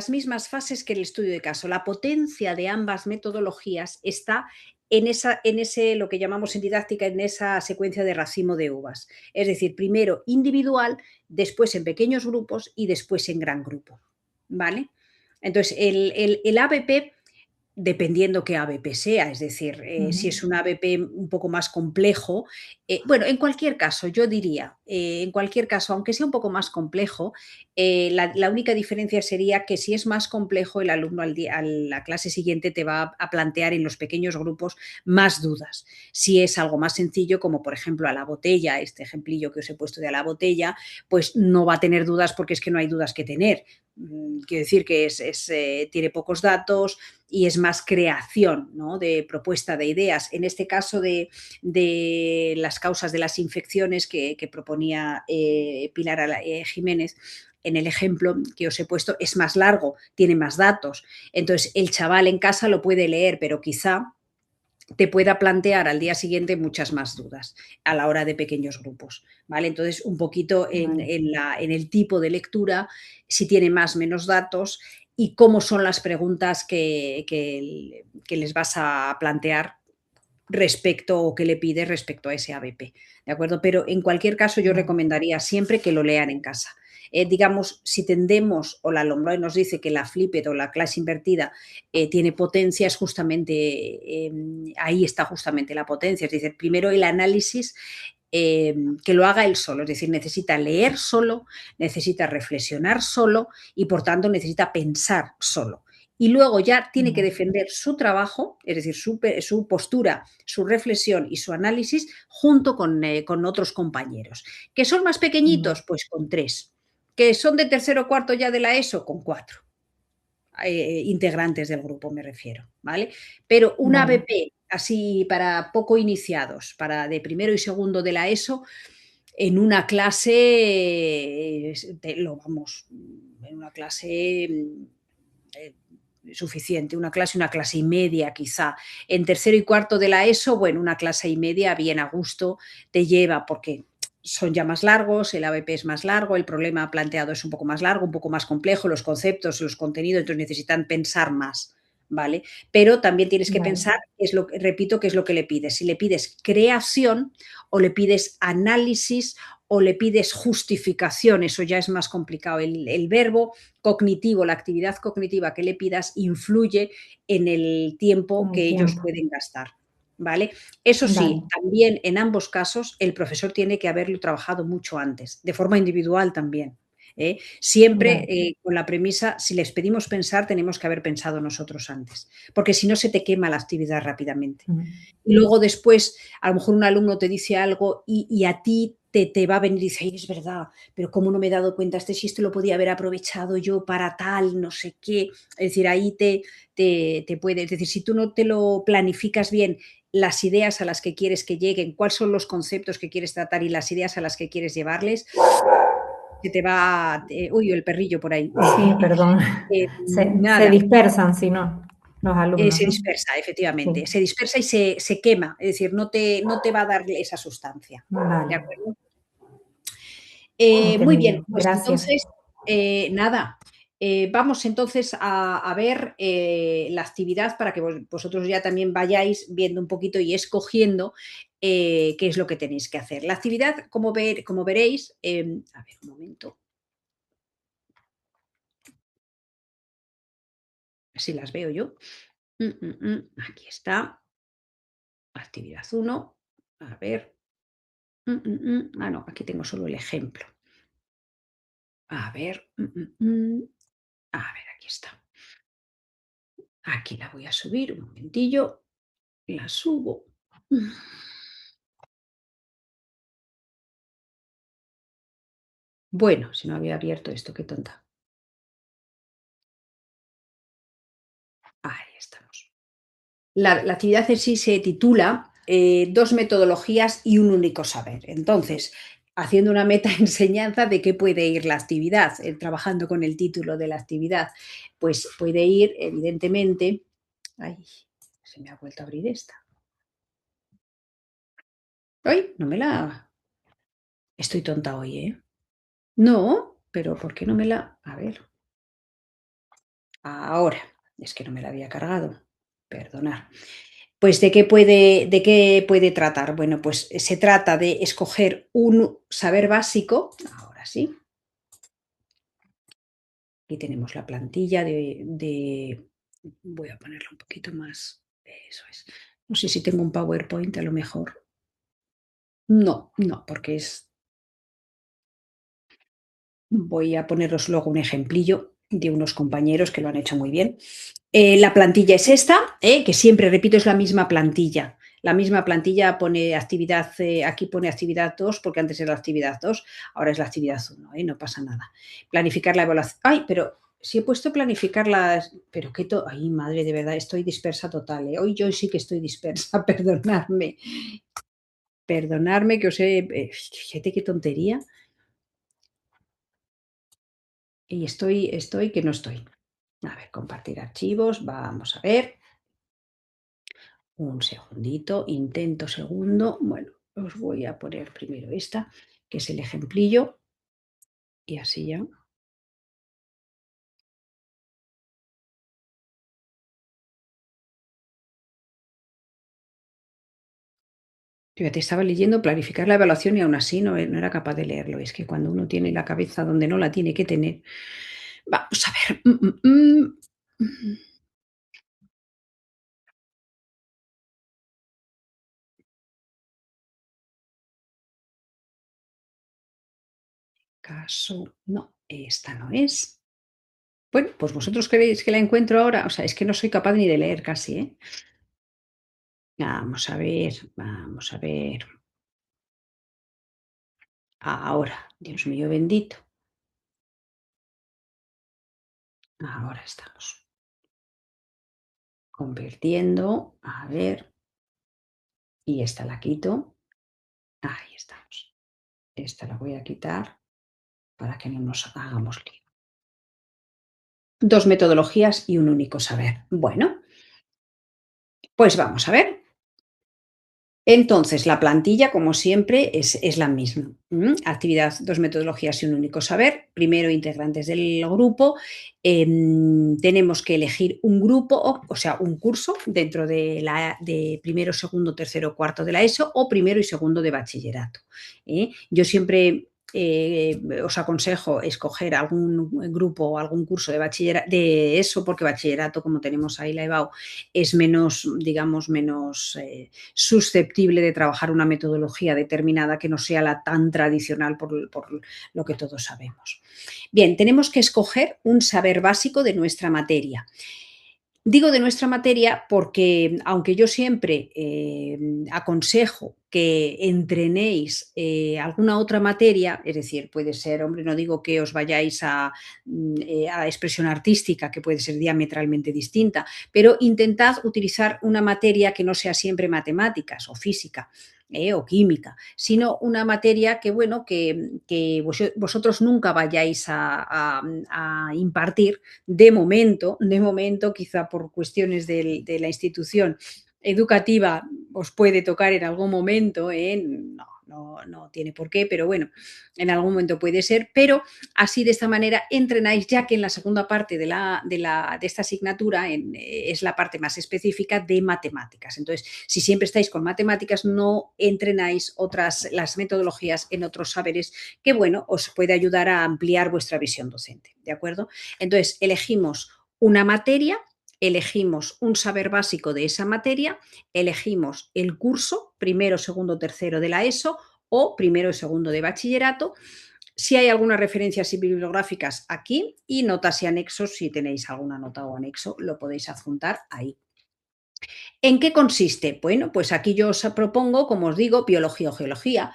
A: mismas fases que el estudio de caso. La potencia de ambas metodologías está en ese, lo que llamamos en didáctica, en esa secuencia de racimo de uvas. Es decir, primero individual, después en pequeños grupos y después en gran grupo. ¿Vale? Entonces, el ABP dependiendo qué ABP sea, es decir,
B: ujú.
A: si es un ABP un poco más complejo, bueno, en cualquier caso, yo diría, en cualquier caso, aunque sea un poco más complejo, la única diferencia sería que si es más complejo, el alumno a la clase siguiente te va a plantear en los pequeños grupos más dudas. Si es algo más sencillo, como por ejemplo a la botella, este ejemplillo que os he puesto de a la botella, pues no va a tener dudas porque es que no hay dudas que tener. Quiero decir que tiene pocos datos y es más creación, ¿no? De propuesta de ideas. En este caso de las causas de las infecciones que proponía Pilar Jiménez, en el ejemplo que os he puesto es más largo, tiene más datos. Entonces el chaval en casa lo puede leer, pero quizá te pueda plantear al día siguiente muchas más dudas a la hora de pequeños grupos, ¿vale? Entonces, un poquito
B: Vale.
A: en el tipo de lectura, si tiene más o menos datos y cómo son las preguntas que les vas a plantear respecto o que le pides respecto a ese ABP, ¿de acuerdo? Pero en cualquier caso yo
B: Vale.
A: recomendaría siempre que lo lean en casa. Digamos, si tendemos o la LOMLOE nos dice que la flipped o la clase invertida tiene potencia, es justamente, ahí está justamente la potencia. Es decir, primero el análisis que lo haga él solo, es decir, necesita leer solo, necesita reflexionar solo y por tanto necesita pensar solo. Y luego ya tiene que
B: Vale.
A: defender su trabajo, es decir, su postura, su reflexión y su análisis junto con otros compañeros. ¿Que son más
B: Vale.
A: pequeñitos? Pues con 3. ¿Que son de tercero o cuarto ya de la ESO? Con 4 integrantes del grupo, me refiero, ¿vale? Pero un
B: Vale.
A: ABP así para poco iniciados, para de primero y segundo de la ESO, en una clase, en una clase suficiente, una clase y media quizá. En tercero y cuarto de la ESO, bueno, una clase y media bien a gusto te lleva, porque son ya más largos, el ABP es más largo, el problema planteado es un poco más largo, un poco más complejo, los conceptos, los contenidos, entonces necesitan pensar más, ¿vale? Pero también tienes que
B: Vale.
A: pensar, repito, qué es lo que le pides. Si le pides creación o le pides análisis o le pides justificación, eso ya es más complicado. El verbo cognitivo, la actividad cognitiva que le pidas influye en el tiempo
B: En
A: que
B: el
A: ellos
B: tiempo.
A: pueden gastar, ¿vale? Eso sí,
B: Vale.
A: también en ambos casos el profesor tiene que haberlo trabajado mucho antes, de forma individual también. Siempre
B: Vale.
A: con la premisa, si les pedimos pensar, tenemos que haber pensado nosotros antes, porque si no se te quema la actividad rápidamente. Y luego después, a lo mejor un alumno te dice algo y a ti te va a venir y dice, es verdad, pero ¿cómo no me he dado cuenta? Si esto lo podía haber aprovechado yo para tal, no sé qué. Es decir, ahí te puede, es decir, si tú no te lo planificas bien, las ideas a las que quieres que lleguen, cuáles son los conceptos que quieres tratar y las ideas a las que quieres llevarles, se te va, uy, el perrillo por ahí.
B: Sí, perdón. Se
A: Nada,
B: dispersan, si no, los alumnos,
A: se
B: ¿no?
A: dispersa, efectivamente,
B: Sí.
A: se dispersa y se quema, es decir, no te va a dar esa sustancia. ¿De
B: Vale,
A: acuerdo? Muy bien,
B: entendido.
A: pues
B: Gracias.
A: entonces, nada, vamos entonces a ver la actividad para que vosotros ya también vayáis viendo un poquito y escogiendo qué es lo que tenéis que hacer. La actividad, como veréis, a ver, un momento, si las veo yo. Aquí está, actividad uno. A ver. No, aquí tengo solo el ejemplo. A ver. A ver, aquí está. Aquí la voy a subir, un momentillo. La subo. Bueno, si no había abierto esto, qué tonta. Ahí estamos. La actividad en sí se titula Dos metodologías y un único saber. Entonces, haciendo una meta enseñanza de qué puede ir la actividad, trabajando con el título de la actividad, pues puede ir, evidentemente. Ay, se me ha vuelto a abrir esta. Ay, no me la. Estoy tonta hoy, ¿eh? No, pero ¿por qué no me la? A ver, ahora. Es que no me la había cargado. Perdonar. Pues ¿de qué puede tratar? Bueno, pues se trata de escoger un saber básico. Ahora sí. Aquí tenemos la plantilla voy a ponerla un poquito más. Eso es. No sé si tengo un PowerPoint, a lo mejor. No, no, porque es. Voy a poneros luego un ejemplillo de unos compañeros que lo han hecho muy bien. La plantilla es esta, que siempre, repito, es la misma plantilla. La misma plantilla pone actividad, aquí pone actividad 2 porque antes era la actividad 2, ahora es la actividad 1, no pasa nada. Planificar la evaluación. Ay, pero si he puesto planificar las. Pero qué Ay, madre, de verdad, estoy dispersa total. Hoy yo sí que estoy dispersa, perdonadme. Perdonadme que os he. Fíjate qué tontería. Y estoy que no estoy. A ver, compartir archivos, vamos a ver. Un segundito, intento segundo. Bueno, os voy a poner primero esta, que es el ejemplillo, y así ya. Fíjate, estaba leyendo planificar la evaluación y aún así no era capaz de leerlo. Es que cuando uno tiene la cabeza donde no la tiene que tener. Vamos a ver. Caso. No, esta no es. Bueno, pues vosotros creéis que la encuentro ahora. O sea, es que no soy capaz ni de leer casi, ¿eh? Vamos a ver, vamos a ver. Ahora, Dios mío bendito. Ahora estamos convirtiendo. A ver. Y esta la quito. Ahí estamos. Esta la voy a quitar para que no nos hagamos lío. Dos metodologías y un único saber. Bueno, pues vamos a ver. Entonces, la plantilla, como siempre, es la misma. Actividad, dos metodologías y un único saber. Primero, integrantes del grupo. Tenemos que elegir un grupo, o sea, un curso dentro de primero, segundo, tercero, cuarto de la ESO o primero y segundo de bachillerato. Yo siempre os aconsejo escoger algún grupo o algún curso de bachillerato de ESO, porque bachillerato, como tenemos ahí la EBAU, es menos, digamos, menos susceptible de trabajar una metodología determinada que no sea la tan tradicional por lo que todos sabemos. Bien, tenemos que escoger un saber básico de nuestra materia. Digo de nuestra materia porque, aunque yo siempre aconsejo que entrenéis alguna otra materia, es decir, puede ser, hombre, no digo que os vayáis a expresión artística, que puede ser diametralmente distinta, pero intentad utilizar una materia que no sea siempre matemáticas o física. O química, sino una materia que, bueno, que vosotros nunca vayáis a impartir de momento, quizá por cuestiones de la institución educativa os puede tocar en algún momento, no tiene por qué, pero bueno, en algún momento puede ser, pero así de esta manera entrenáis, ya que en la segunda parte de esta asignatura es la parte más específica de matemáticas. Entonces, si siempre estáis con matemáticas, no entrenáis las metodologías en otros saberes que, bueno, os puede ayudar a ampliar vuestra visión docente, ¿de acuerdo? Entonces, elegimos una materia, elegimos un saber básico de esa materia, elegimos el curso, primero, segundo, tercero de la ESO o primero y segundo de bachillerato. Si hay algunas referencias bibliográficas aquí y notas y anexos, si tenéis alguna nota o anexo, lo podéis adjuntar ahí. ¿En qué consiste? Bueno, pues aquí yo os propongo, como os digo, biología o geología,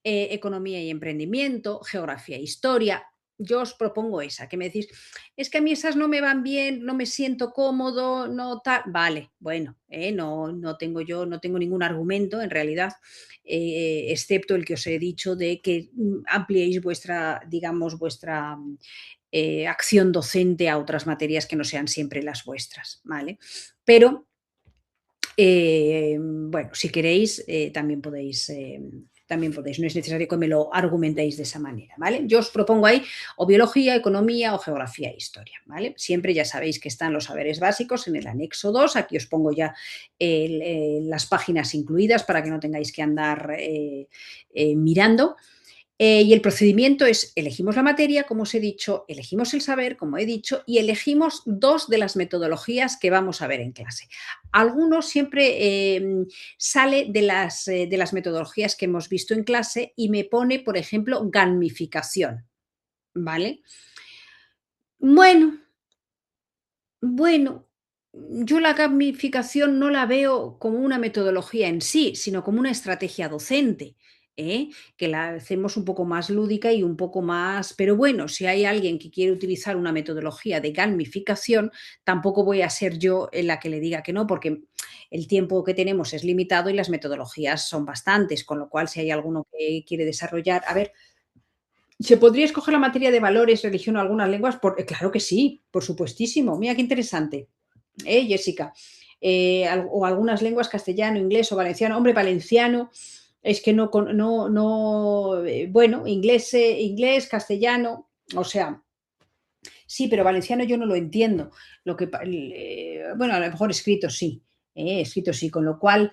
A: economía y emprendimiento, geografía e historia. Yo os propongo esa, que me decís, es que a mí esas no me van bien, no me siento cómodo, no tal. Vale, bueno, no tengo ningún argumento en realidad, excepto el que os he dicho de que ampliéis vuestra, digamos, vuestra acción docente a otras materias que no sean siempre las vuestras, ¿vale? Pero bueno, si queréis, también podéis, no es necesario que me lo argumentéis de esa manera, ¿vale? Yo os propongo ahí o biología, economía o geografía e historia, ¿vale? Siempre ya sabéis que están los saberes básicos en el anexo 2, aquí os pongo ya las páginas incluidas para que no tengáis que andar mirando. Y el procedimiento es, elegimos la materia, como os he dicho, elegimos el saber, como he dicho, y elegimos dos de las metodologías que vamos a ver en clase. Algunos siempre sale de las metodologías que hemos visto en clase y me pone, por ejemplo, gamificación, ¿vale? Bueno, bueno, yo la gamificación no la veo como una metodología en sí, sino como una estrategia docente, que la hacemos un poco más lúdica y un poco más... Pero bueno, si hay alguien que quiere utilizar una metodología de gamificación, tampoco voy a ser yo en la que le diga que no, porque el tiempo que tenemos es limitado y las metodologías son bastantes, con lo cual si hay alguno que quiere desarrollar... A ver, ¿se podría escoger la materia de valores, religión o algunas lenguas? Claro que sí, por supuestísimo. Mira qué interesante, Jessica. O algunas lenguas, castellano, inglés o valenciano. Hombre, valenciano es que bueno, inglés, castellano, o sea, sí, pero valenciano yo no lo entiendo. Bueno, a lo mejor escrito sí, escrito sí, con lo cual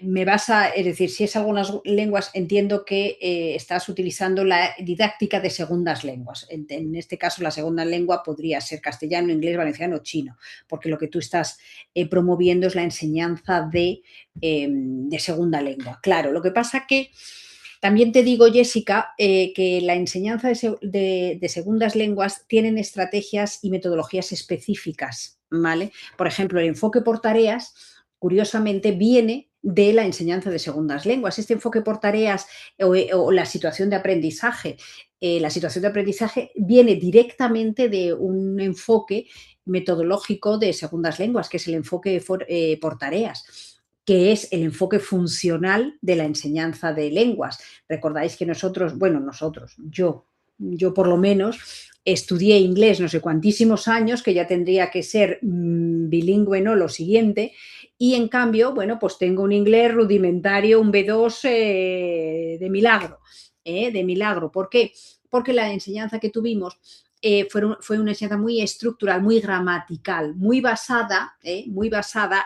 A: me basa, es decir, si es algunas lenguas, entiendo que estás utilizando la didáctica de segundas lenguas. En este caso, la segunda lengua podría ser castellano, inglés, valenciano o chino, porque lo que tú estás promoviendo es la enseñanza de segunda lengua. Claro, lo que pasa que también te digo, Jessica, que la enseñanza de segundas lenguas tienen estrategias y metodologías específicas, ¿vale? Por ejemplo, el enfoque por tareas, curiosamente, viene de la enseñanza de segundas lenguas. Este enfoque por tareas o la situación de aprendizaje viene directamente de un enfoque metodológico de segundas lenguas, que es el enfoque por tareas, que es el enfoque funcional de la enseñanza de lenguas. Recordáis que yo por lo menos, estudié inglés no sé cuantísimos años, que ya tendría que ser bilingüe, ¿no? Lo siguiente, y en cambio, bueno, pues tengo un inglés rudimentario, un B2 de milagro, de milagro. ¿Por qué? Porque la enseñanza que tuvimos fue una enseñanza muy estructural, muy gramatical, muy basada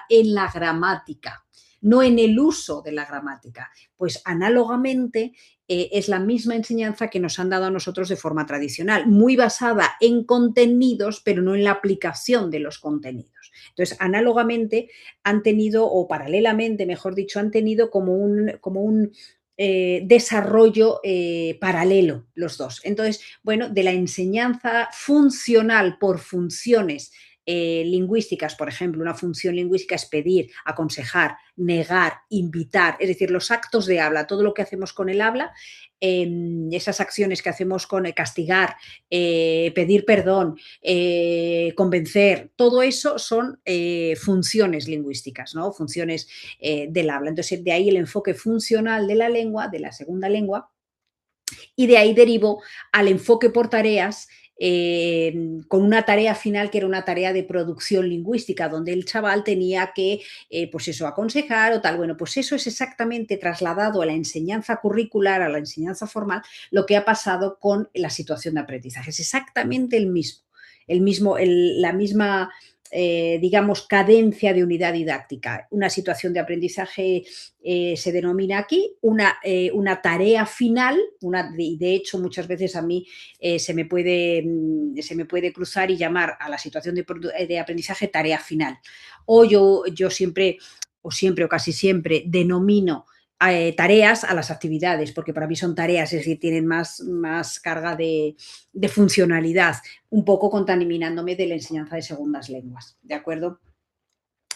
A: en la gramática, no en el uso de la gramática. Pues análogamente es la misma enseñanza que nos han dado a nosotros de forma tradicional, muy basada en contenidos, pero no en la aplicación de los contenidos. Entonces, análogamente han tenido, o paralelamente, mejor dicho, han tenido como un desarrollo paralelo los dos. Entonces, bueno, de la enseñanza funcional por funciones lingüísticas, por ejemplo, una función lingüística es pedir, aconsejar, negar, invitar, es decir, los actos de habla, todo lo que hacemos con el habla, esas acciones que hacemos con castigar, pedir perdón, convencer, todo eso son funciones lingüísticas, ¿no? Funciones del habla. Entonces, de ahí el enfoque funcional de la lengua, de la segunda lengua, y de ahí derivó al enfoque por tareas con una tarea final que era una tarea de producción lingüística, donde el chaval tenía que, pues eso, aconsejar o tal. Bueno, pues eso es exactamente trasladado a la enseñanza curricular, a la enseñanza formal, lo que ha pasado con la situación de aprendizaje. Es exactamente la misma digamos, cadencia de unidad didáctica. Una situación de aprendizaje se denomina aquí una tarea final, y de hecho muchas veces a mí se me puede cruzar y llamar a la situación de aprendizaje tarea final. O yo siempre o casi siempre denomino tareas a las actividades, porque para mí son tareas, es decir, tienen más carga de funcionalidad, un poco contaminándome de la enseñanza de segundas lenguas, ¿de acuerdo?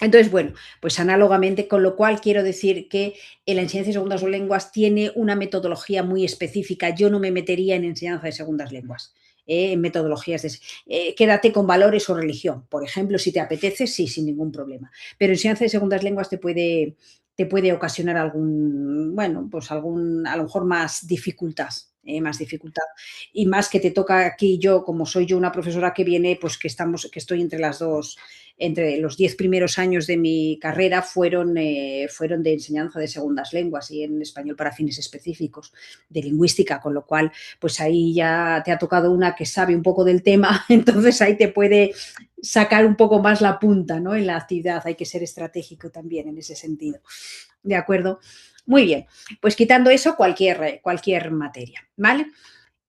A: Entonces, bueno, pues análogamente, con lo cual quiero decir que la enseñanza de segundas lenguas tiene una metodología muy específica. Yo no me metería en enseñanza de segundas lenguas, en metodologías quédate con valores o religión. Por ejemplo, si te apetece, sí, sin ningún problema. Pero enseñanza de segundas lenguas te puede ocasionar bueno, pues a lo mejor más dificultad, y más que te toca aquí yo, como soy yo una profesora que viene, pues que estoy entre las dos. Entre los 10 primeros años de mi carrera fueron de enseñanza de segundas lenguas y en español para fines específicos de lingüística, con lo cual pues ahí ya te ha tocado una que sabe un poco del tema, entonces ahí te puede sacar un poco más la punta, ¿no? En la actividad hay que ser estratégico también en ese sentido, ¿de acuerdo? Muy bien, pues quitando eso, cualquier materia, ¿vale?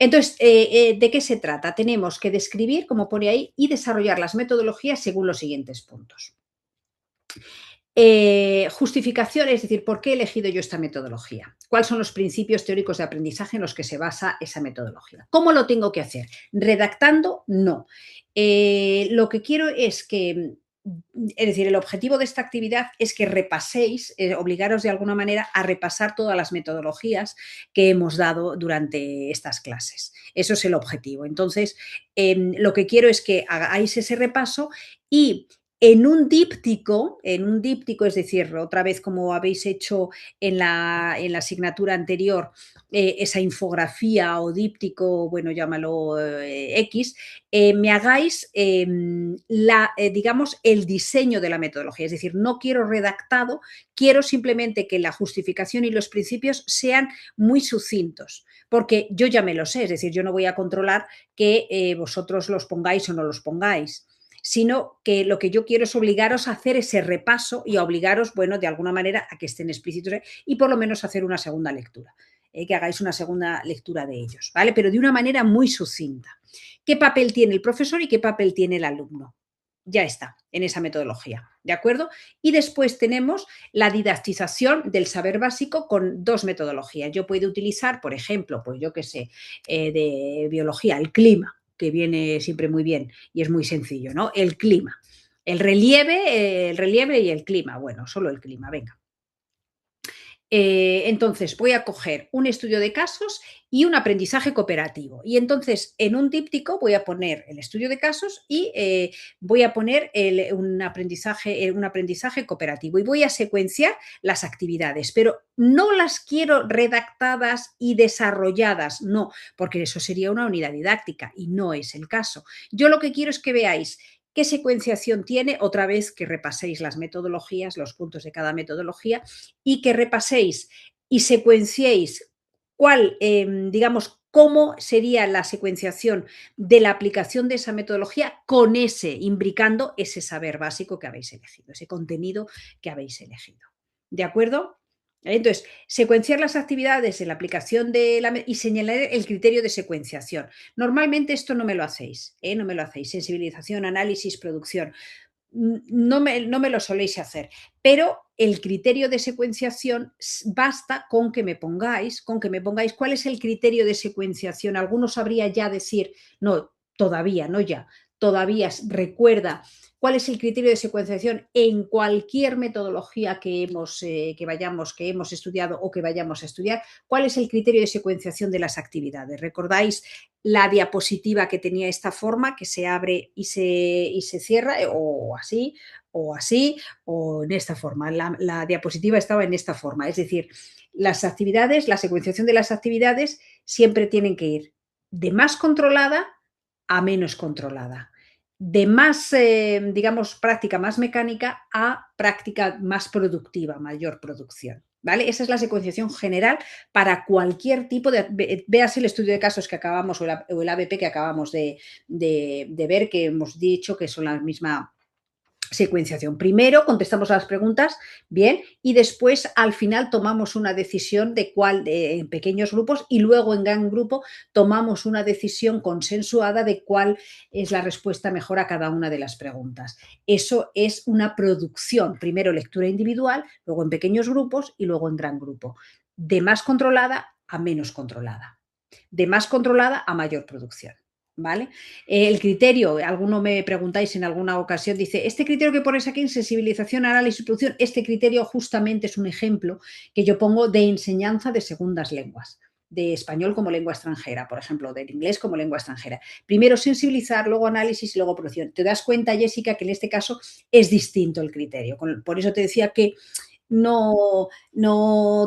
A: Entonces, ¿de qué se trata? Tenemos que describir, como pone ahí, y desarrollar las metodologías según los siguientes puntos. Justificación, es decir, ¿por qué he elegido yo esta metodología? ¿Cuáles son los principios teóricos de aprendizaje en los que se basa esa metodología? ¿Cómo lo tengo que hacer? ¿Redactando? No. Lo que quiero es que, es decir, el objetivo de esta actividad es que repaséis, obligaros de alguna manera a repasar todas las metodologías que hemos dado durante estas clases. Eso es el objetivo. Entonces, lo que quiero es que hagáis ese repaso y en un díptico, es decir, otra vez como habéis hecho en la asignatura anterior, esa infografía o díptico, bueno, llámalo X, me hagáis, digamos, el diseño de la metodología. Es decir, no quiero redactado, quiero simplemente que la justificación y los principios sean muy sucintos, porque yo ya me lo sé, es decir, yo no voy a controlar que vosotros los pongáis o no los pongáis, sino que lo que yo quiero es obligaros a hacer ese repaso y a obligaros, bueno, de alguna manera a que estén explícitos y por lo menos hacer una segunda lectura, que hagáis una segunda lectura de ellos, ¿vale? Pero de una manera muy sucinta. ¿Qué papel tiene el profesor y qué papel tiene el alumno? Ya está, en esa metodología, ¿de acuerdo? Y después tenemos la didactización del saber básico con dos metodologías. Yo puedo utilizar, por ejemplo, pues yo qué sé, de biología, el clima, que viene siempre muy bien y es muy sencillo, ¿no? El clima, el relieve y el clima. Bueno, solo el clima, venga. Entonces, voy a coger un estudio de casos y un aprendizaje cooperativo. Y entonces, en un díptico voy a poner el estudio de casos y voy a poner un aprendizaje cooperativo y voy a secuenciar las actividades, pero no las quiero redactadas y desarrolladas, no, porque eso sería una unidad didáctica y no es el caso. Yo lo que quiero es que veáis qué secuenciación tiene, otra vez que repaséis las metodologías, los puntos de cada metodología y que repaséis y secuenciéis cuál, digamos, cómo sería la secuenciación de la aplicación de esa metodología con imbricando ese saber básico que habéis elegido, ese contenido que habéis elegido. ¿De acuerdo? Entonces, secuenciar las actividades en la aplicación y señalar el criterio de secuenciación. Normalmente esto no me lo hacéis, no me lo hacéis. Sensibilización, análisis, producción. No me lo soléis hacer, pero el criterio de secuenciación basta con que me pongáis cuál es el criterio de secuenciación. Algunos sabría ya decir, no, todavía, no ya, todavía recuerda cuál es el criterio de secuenciación en cualquier metodología que hemos estudiado o que vayamos a estudiar, cuál es el criterio de secuenciación de las actividades. ¿Recordáis la diapositiva que tenía esta forma, que se abre y se cierra, o así, o en esta forma? La diapositiva estaba en esta forma, es decir, las actividades, la secuenciación de las actividades siempre tienen que ir de más controlada a menos controlada, de más, digamos, práctica más mecánica a práctica más productiva, mayor producción. ¿Vale? Esa es la secuenciación general para cualquier tipo de... Veas el estudio de casos que acabamos o el ABP que acabamos de ver, que hemos dicho que son la misma secuenciación. Primero contestamos a las preguntas, bien, y después al final tomamos una decisión de cuál en pequeños grupos y luego en gran grupo tomamos una decisión consensuada de cuál es la respuesta mejor a cada una de las preguntas. Eso es una producción, primero lectura individual, luego en pequeños grupos y luego en gran grupo, de más controlada a menos controlada, de más controlada a mayor producción. ¿Vale? El criterio, alguno me preguntáis en alguna ocasión, dice, este criterio que pones aquí en sensibilización, análisis y producción, este criterio justamente es un ejemplo que yo pongo de enseñanza de segundas lenguas, de español como lengua extranjera, por ejemplo, del inglés como lengua extranjera. Primero sensibilizar, luego análisis y luego producción. Te das cuenta, Jessica, que en este caso es distinto el criterio. Por eso te decía que no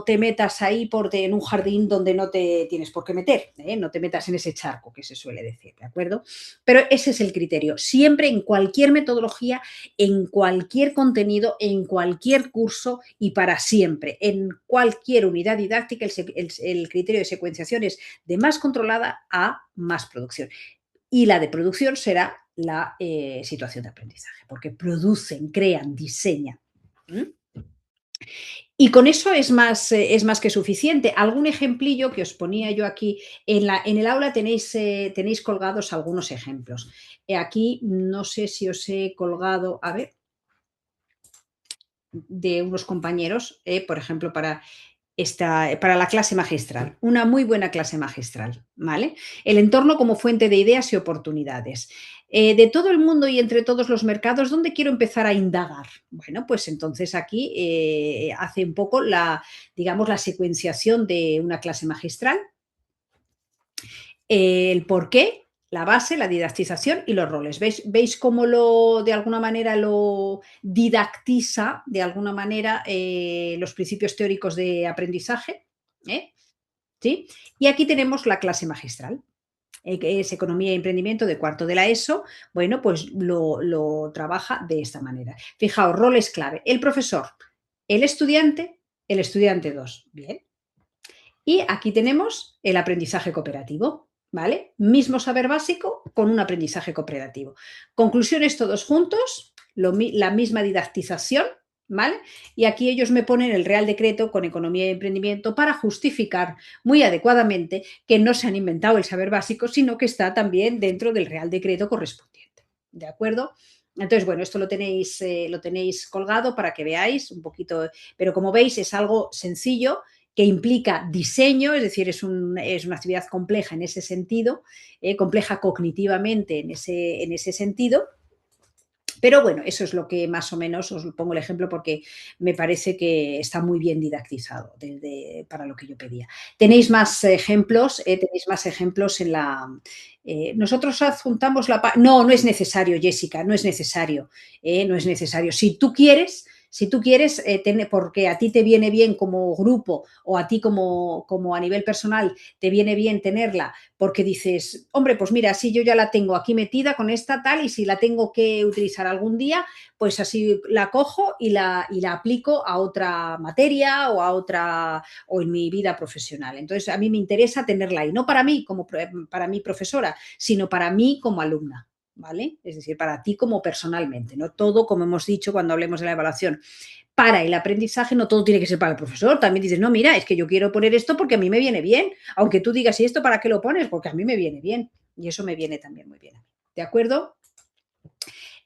A: te metas ahí en un jardín donde no te tienes por qué meter, ¿eh? No te metas en ese charco que se suele decir, ¿de acuerdo? Pero ese es el criterio. Siempre en cualquier metodología, en cualquier contenido, en cualquier curso y para siempre, en cualquier unidad didáctica, el criterio de secuenciación es de más controlada a más producción. Y la de producción será la situación de aprendizaje, porque producen, crean, diseñan. Y con eso es más que suficiente. Algún ejemplillo que os ponía yo aquí, en el aula tenéis colgados algunos ejemplos. Aquí no sé si os he colgado, a ver, de unos compañeros, por ejemplo, para la clase magistral, una muy buena clase magistral, ¿vale? El entorno como fuente de ideas y oportunidades. De todo el mundo y entre todos los mercados, ¿dónde quiero empezar a indagar? Bueno, pues entonces aquí hace un poco digamos, la secuenciación de una clase magistral, el por qué, la base, la didactización y los roles. ¿Veis cómo de alguna manera lo didactiza, de alguna manera, los principios teóricos de aprendizaje? ¿Sí? Y aquí tenemos la clase magistral, que es Economía y Emprendimiento de cuarto de la ESO. Bueno, pues lo trabaja de esta manera. Fijaos, roles clave. El profesor, el estudiante 2. Bien. Y aquí tenemos el aprendizaje cooperativo, ¿vale? Mismo saber básico con un aprendizaje cooperativo. Conclusiones todos juntos, la misma didactización, ¿vale? Y aquí ellos me ponen el Real Decreto con Economía y Emprendimiento para justificar muy adecuadamente que no se han inventado el saber básico, sino que está también dentro del Real Decreto correspondiente, ¿de acuerdo? Entonces, bueno, esto lo tenéis colgado para que veáis un poquito, pero como veis es algo sencillo, que implica diseño, es decir, es una actividad compleja en ese sentido, compleja cognitivamente en ese sentido, Pero bueno, eso es lo que más o menos os pongo el ejemplo porque me parece que está muy bien didactizado para lo que yo pedía. Tenéis más ejemplos en la... nosotros adjuntamos no, no es necesario, Jessica, no es necesario, no es necesario. Si tú quieres porque a ti te viene bien como grupo o a ti como a nivel personal te viene bien tenerla, porque dices, hombre, pues mira, si yo ya la tengo aquí metida con esta tal y si la tengo que utilizar algún día, pues así la cojo y la aplico a otra materia o a otra o en mi vida profesional. Entonces, a mí me interesa tenerla ahí, no para mí como para mi profesora, sino para mí como alumna. ¿Vale? Es decir, para ti como personalmente, no todo, como hemos dicho cuando hablemos de la evaluación, para el aprendizaje no todo tiene que ser para el profesor. También dices, no, mira, es que yo quiero poner esto porque a mí me viene bien. Aunque tú digas, ¿y esto para qué lo pones? Porque a mí me viene bien. Y eso me viene también muy bien. ¿De acuerdo?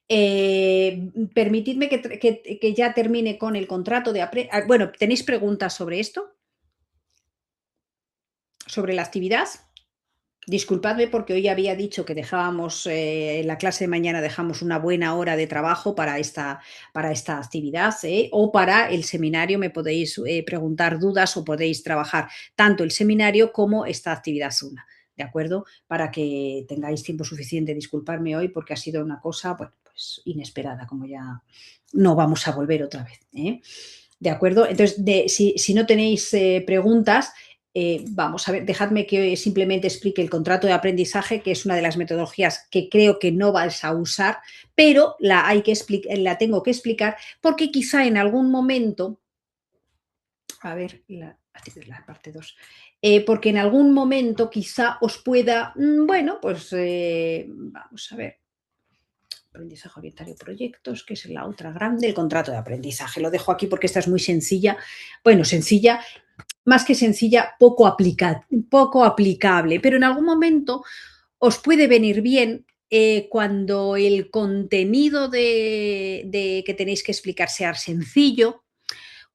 A: Permitidme que ya termine con el contrato de aprendizaje. Bueno, ¿tenéis preguntas sobre esto? ¿Sobre la actividad? Disculpadme porque hoy había dicho que dejábamos, en la clase de mañana dejamos una buena hora de trabajo para esta actividad, o para el seminario me podéis preguntar dudas o podéis trabajar tanto el seminario como esta actividad una, ¿de acuerdo? Para que tengáis tiempo suficiente. Disculpadme hoy porque ha sido una cosa, bueno, pues inesperada, como ya no vamos a volver otra vez, ¿eh? ¿De acuerdo? Entonces, si no tenéis preguntas, vamos a ver, dejadme que simplemente explique el contrato de aprendizaje, que es una de las metodologías que creo que no vais a usar, pero la tengo que explicar porque quizá en algún momento, a ver, la parte 2, porque en algún momento quizá os pueda, bueno, pues vamos a ver. Aprendizaje orientado a proyectos, que es la otra grande, el contrato de aprendizaje. Lo dejo aquí porque esta es muy sencilla. Bueno, sencilla, más que sencilla, poco aplicable, pero en algún momento os puede venir bien cuando el contenido que tenéis que explicar sea sencillo,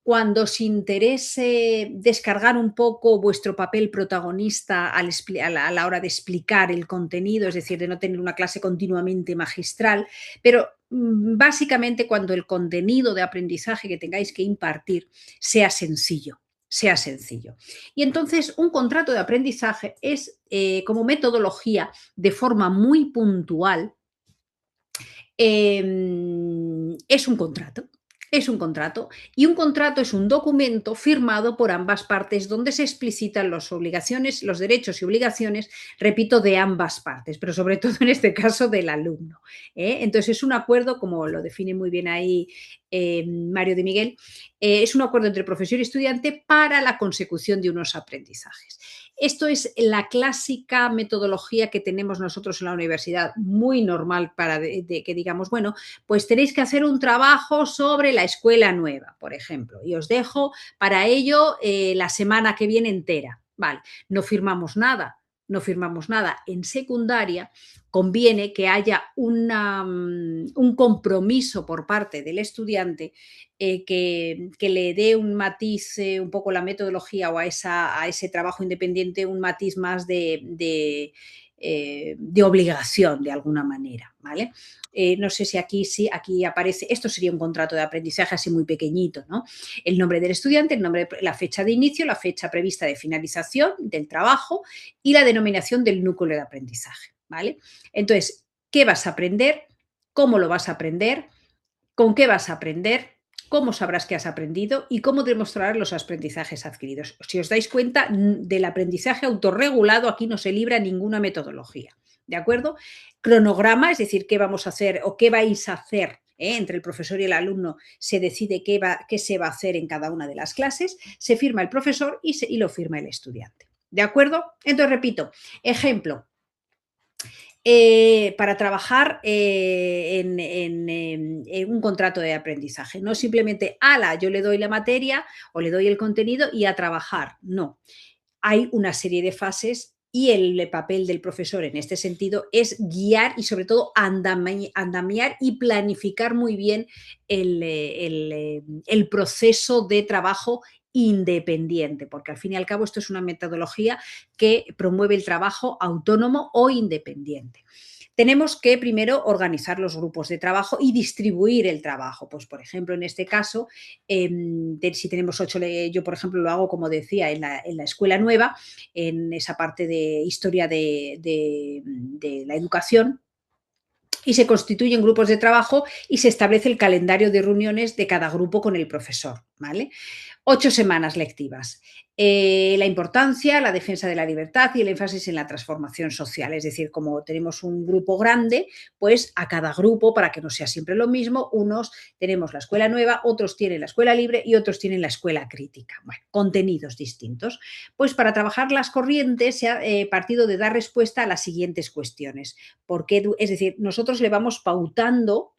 A: cuando os interese descargar un poco vuestro papel protagonista a la hora de explicar el contenido, es decir, de no tener una clase continuamente magistral, pero básicamente cuando el contenido de aprendizaje que tengáis que impartir sea sencillo. Sea sencillo. Y entonces un contrato de aprendizaje es como metodología de forma muy puntual, es un contrato. Es un contrato y un contrato es un documento firmado por ambas partes donde se explicitan las obligaciones, los derechos y obligaciones, repito, de ambas partes, pero sobre todo en este caso del alumno. Entonces es un acuerdo, como lo define muy bien ahí Mario de Miguel, es un acuerdo entre profesor y estudiante para la consecución de unos aprendizajes. Esto es la clásica metodología que tenemos nosotros en la universidad, muy normal para que digamos, bueno, pues tenéis que hacer un trabajo sobre la escuela nueva, por ejemplo, y os dejo para ello la semana que viene entera. Vale, no firmamos nada. No firmamos nada. En secundaria conviene que haya un compromiso por parte del estudiante que le dé un matiz, un poco la metodología o a ese trabajo independiente, un matiz más de obligación de alguna manera, ¿vale? No sé si aquí aparece, esto sería un contrato de aprendizaje así muy pequeñito, ¿no? El nombre del estudiante, la fecha de inicio, la fecha prevista de finalización del trabajo y la denominación del núcleo de aprendizaje, ¿vale? Entonces, ¿qué vas a aprender? ¿Cómo lo vas a aprender? ¿Con qué vas a aprender? ¿Cómo sabrás que has aprendido? Y cómo demostrar los aprendizajes adquiridos. Si os dais cuenta, del aprendizaje autorregulado aquí no se libra ninguna metodología. ¿De acuerdo? Cronograma, es decir, qué vamos a hacer o qué vais a hacer entre el profesor y el alumno, se decide qué se va a hacer en cada una de las clases, se firma el profesor y lo firma el estudiante. ¿De acuerdo? Entonces, repito, ejemplo, para trabajar en un contrato de aprendizaje. No simplemente, ala, yo le doy la materia o le doy el contenido y a trabajar. No. Hay una serie de fases y el papel del profesor en este sentido es guiar y sobre todo andamiar y planificar muy bien el proceso de trabajo independiente, porque al fin y al cabo esto es una metodología que promueve el trabajo autónomo o independiente. tenemos que primero organizar los grupos de trabajo y distribuir el trabajo. Pues, por ejemplo, en este caso, si tenemos 8, yo, por ejemplo, lo hago, como decía, en la escuela nueva, en esa parte de historia de la educación, y se constituyen grupos de trabajo y se establece el calendario de reuniones de cada grupo con el profesor, ¿vale? 8 semanas lectivas. La importancia, la defensa de la libertad y el énfasis en la transformación social. Es decir, como tenemos un grupo grande, pues a cada grupo, para que no sea siempre lo mismo, unos tenemos la escuela nueva, otros tienen la escuela libre y otros tienen la escuela crítica. Bueno, contenidos distintos. Pues para trabajar las corrientes se ha partido de dar respuesta a las siguientes cuestiones. Porque, es decir, nosotros le vamos pautando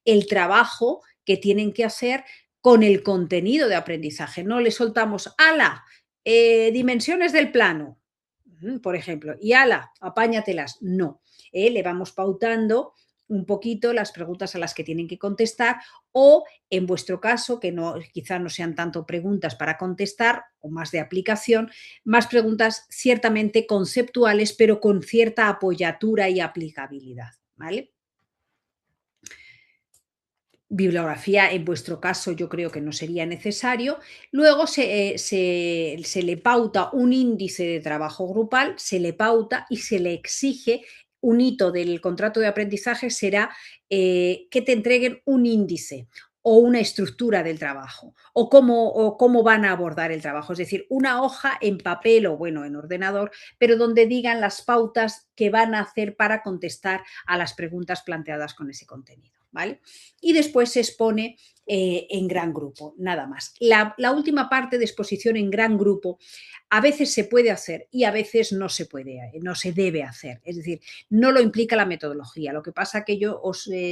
A: el trabajo que tienen que hacer con el contenido de aprendizaje. No le soltamos, ala, dimensiones del plano, por ejemplo, y ala, apáñatelas. No, le vamos pautando un poquito las preguntas a las que tienen que contestar, o en vuestro caso, que no, quizá no sean tanto preguntas para contestar o más de aplicación, más preguntas ciertamente conceptuales, pero con cierta apoyatura y aplicabilidad, ¿vale? Bibliografía, en vuestro caso, yo creo que no sería necesario. Luego se le pauta un índice de trabajo grupal, se le pauta y se le exige. Un hito del contrato de aprendizaje será que te entreguen un índice o una estructura del trabajo, o cómo van a abordar el trabajo. Es decir, una hoja en papel o, bueno, en ordenador, pero donde digan las pautas que van a hacer para contestar a las preguntas planteadas con ese contenido, ¿vale? Y después se expone en gran grupo, nada más. La última parte de exposición en gran grupo a veces se puede hacer y a veces no se puede, no se debe hacer. Es decir, no lo implica la metodología. Lo que pasa que yo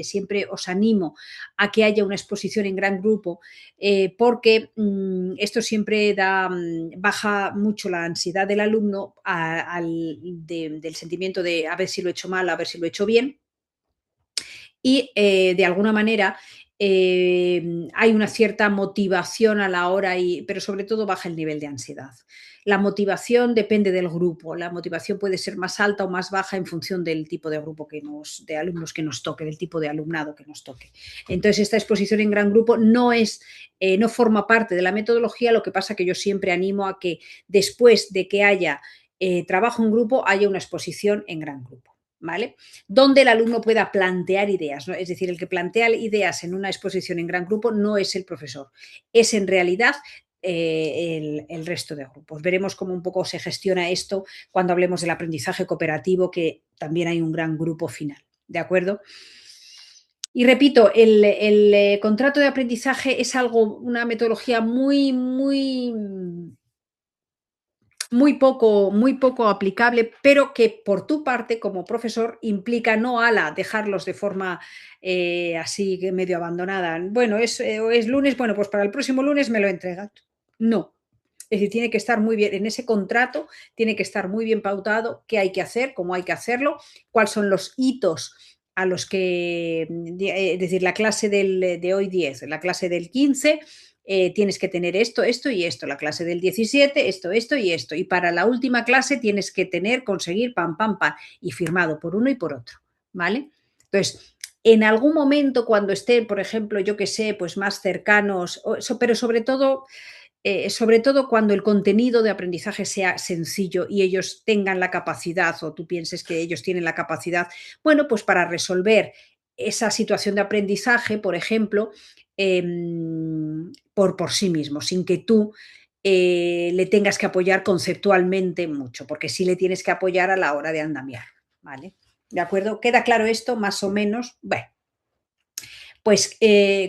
A: siempre os animo a que haya una exposición en gran grupo, porque esto siempre baja mucho la ansiedad del alumno del sentimiento de a ver si lo he hecho mal, a ver si lo he hecho bien. Y de alguna manera hay una cierta motivación a la hora, pero sobre todo baja el nivel de ansiedad. La motivación depende del grupo, la motivación puede ser más alta o más baja en función del tipo de grupo de alumnos que nos toque, del tipo de alumnado que nos toque. Entonces, esta exposición en gran grupo no forma parte de la metodología. Lo que pasa que yo siempre animo a que después de que haya trabajo en grupo, haya una exposición en gran grupo, ¿vale? Donde el alumno pueda plantear ideas, ¿no? Es decir, el que plantea ideas en una exposición en gran grupo no es el profesor, es en realidad el resto de grupos. Veremos cómo un poco se gestiona esto cuando hablemos del aprendizaje cooperativo, que también hay un gran grupo final, ¿de acuerdo? Y repito, el contrato de aprendizaje es una metodología muy poco aplicable, pero que por tu parte, como profesor, implica no dejarlos de forma así medio abandonada. Bueno, es lunes, bueno, pues para el próximo lunes me lo entregan. No. Es decir, tiene que estar muy bien, en ese contrato tiene que estar muy bien pautado qué hay que hacer, cómo hay que hacerlo, cuáles son los hitos a los que, es decir, la clase de hoy 10, la clase del 15, tienes que tener esto, esto y esto, la clase del 17, esto y esto, y para la última clase tienes que conseguir pam, pam, pam, y firmado por uno y por otro, ¿vale? Entonces, en algún momento cuando estén, por ejemplo, yo que sé, pues más cercanos, pero sobre todo cuando el contenido de aprendizaje sea sencillo y ellos tengan la capacidad, o tú pienses que ellos tienen la capacidad, bueno, pues para resolver esa situación de aprendizaje, por ejemplo, por sí mismo, sin que tú le tengas que apoyar conceptualmente mucho, porque sí le tienes que apoyar a la hora de andamiar, ¿vale? ¿De acuerdo? ¿Queda claro esto más o menos? Bueno. Pues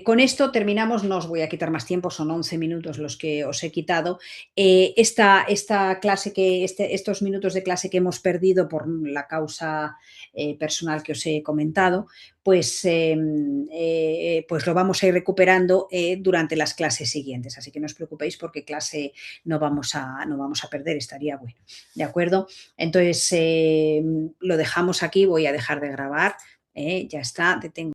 A: con esto terminamos, no os voy a quitar más tiempo, son 11 minutos los que os he quitado. Esta clase estos minutos de clase que hemos perdido por la causa personal que os he comentado, pues lo vamos a ir recuperando durante las clases siguientes. Así que no os preocupéis porque clase no vamos a perder, estaría bueno. ¿De acuerdo? Entonces lo dejamos aquí, voy a dejar de grabar, ya está, detengo.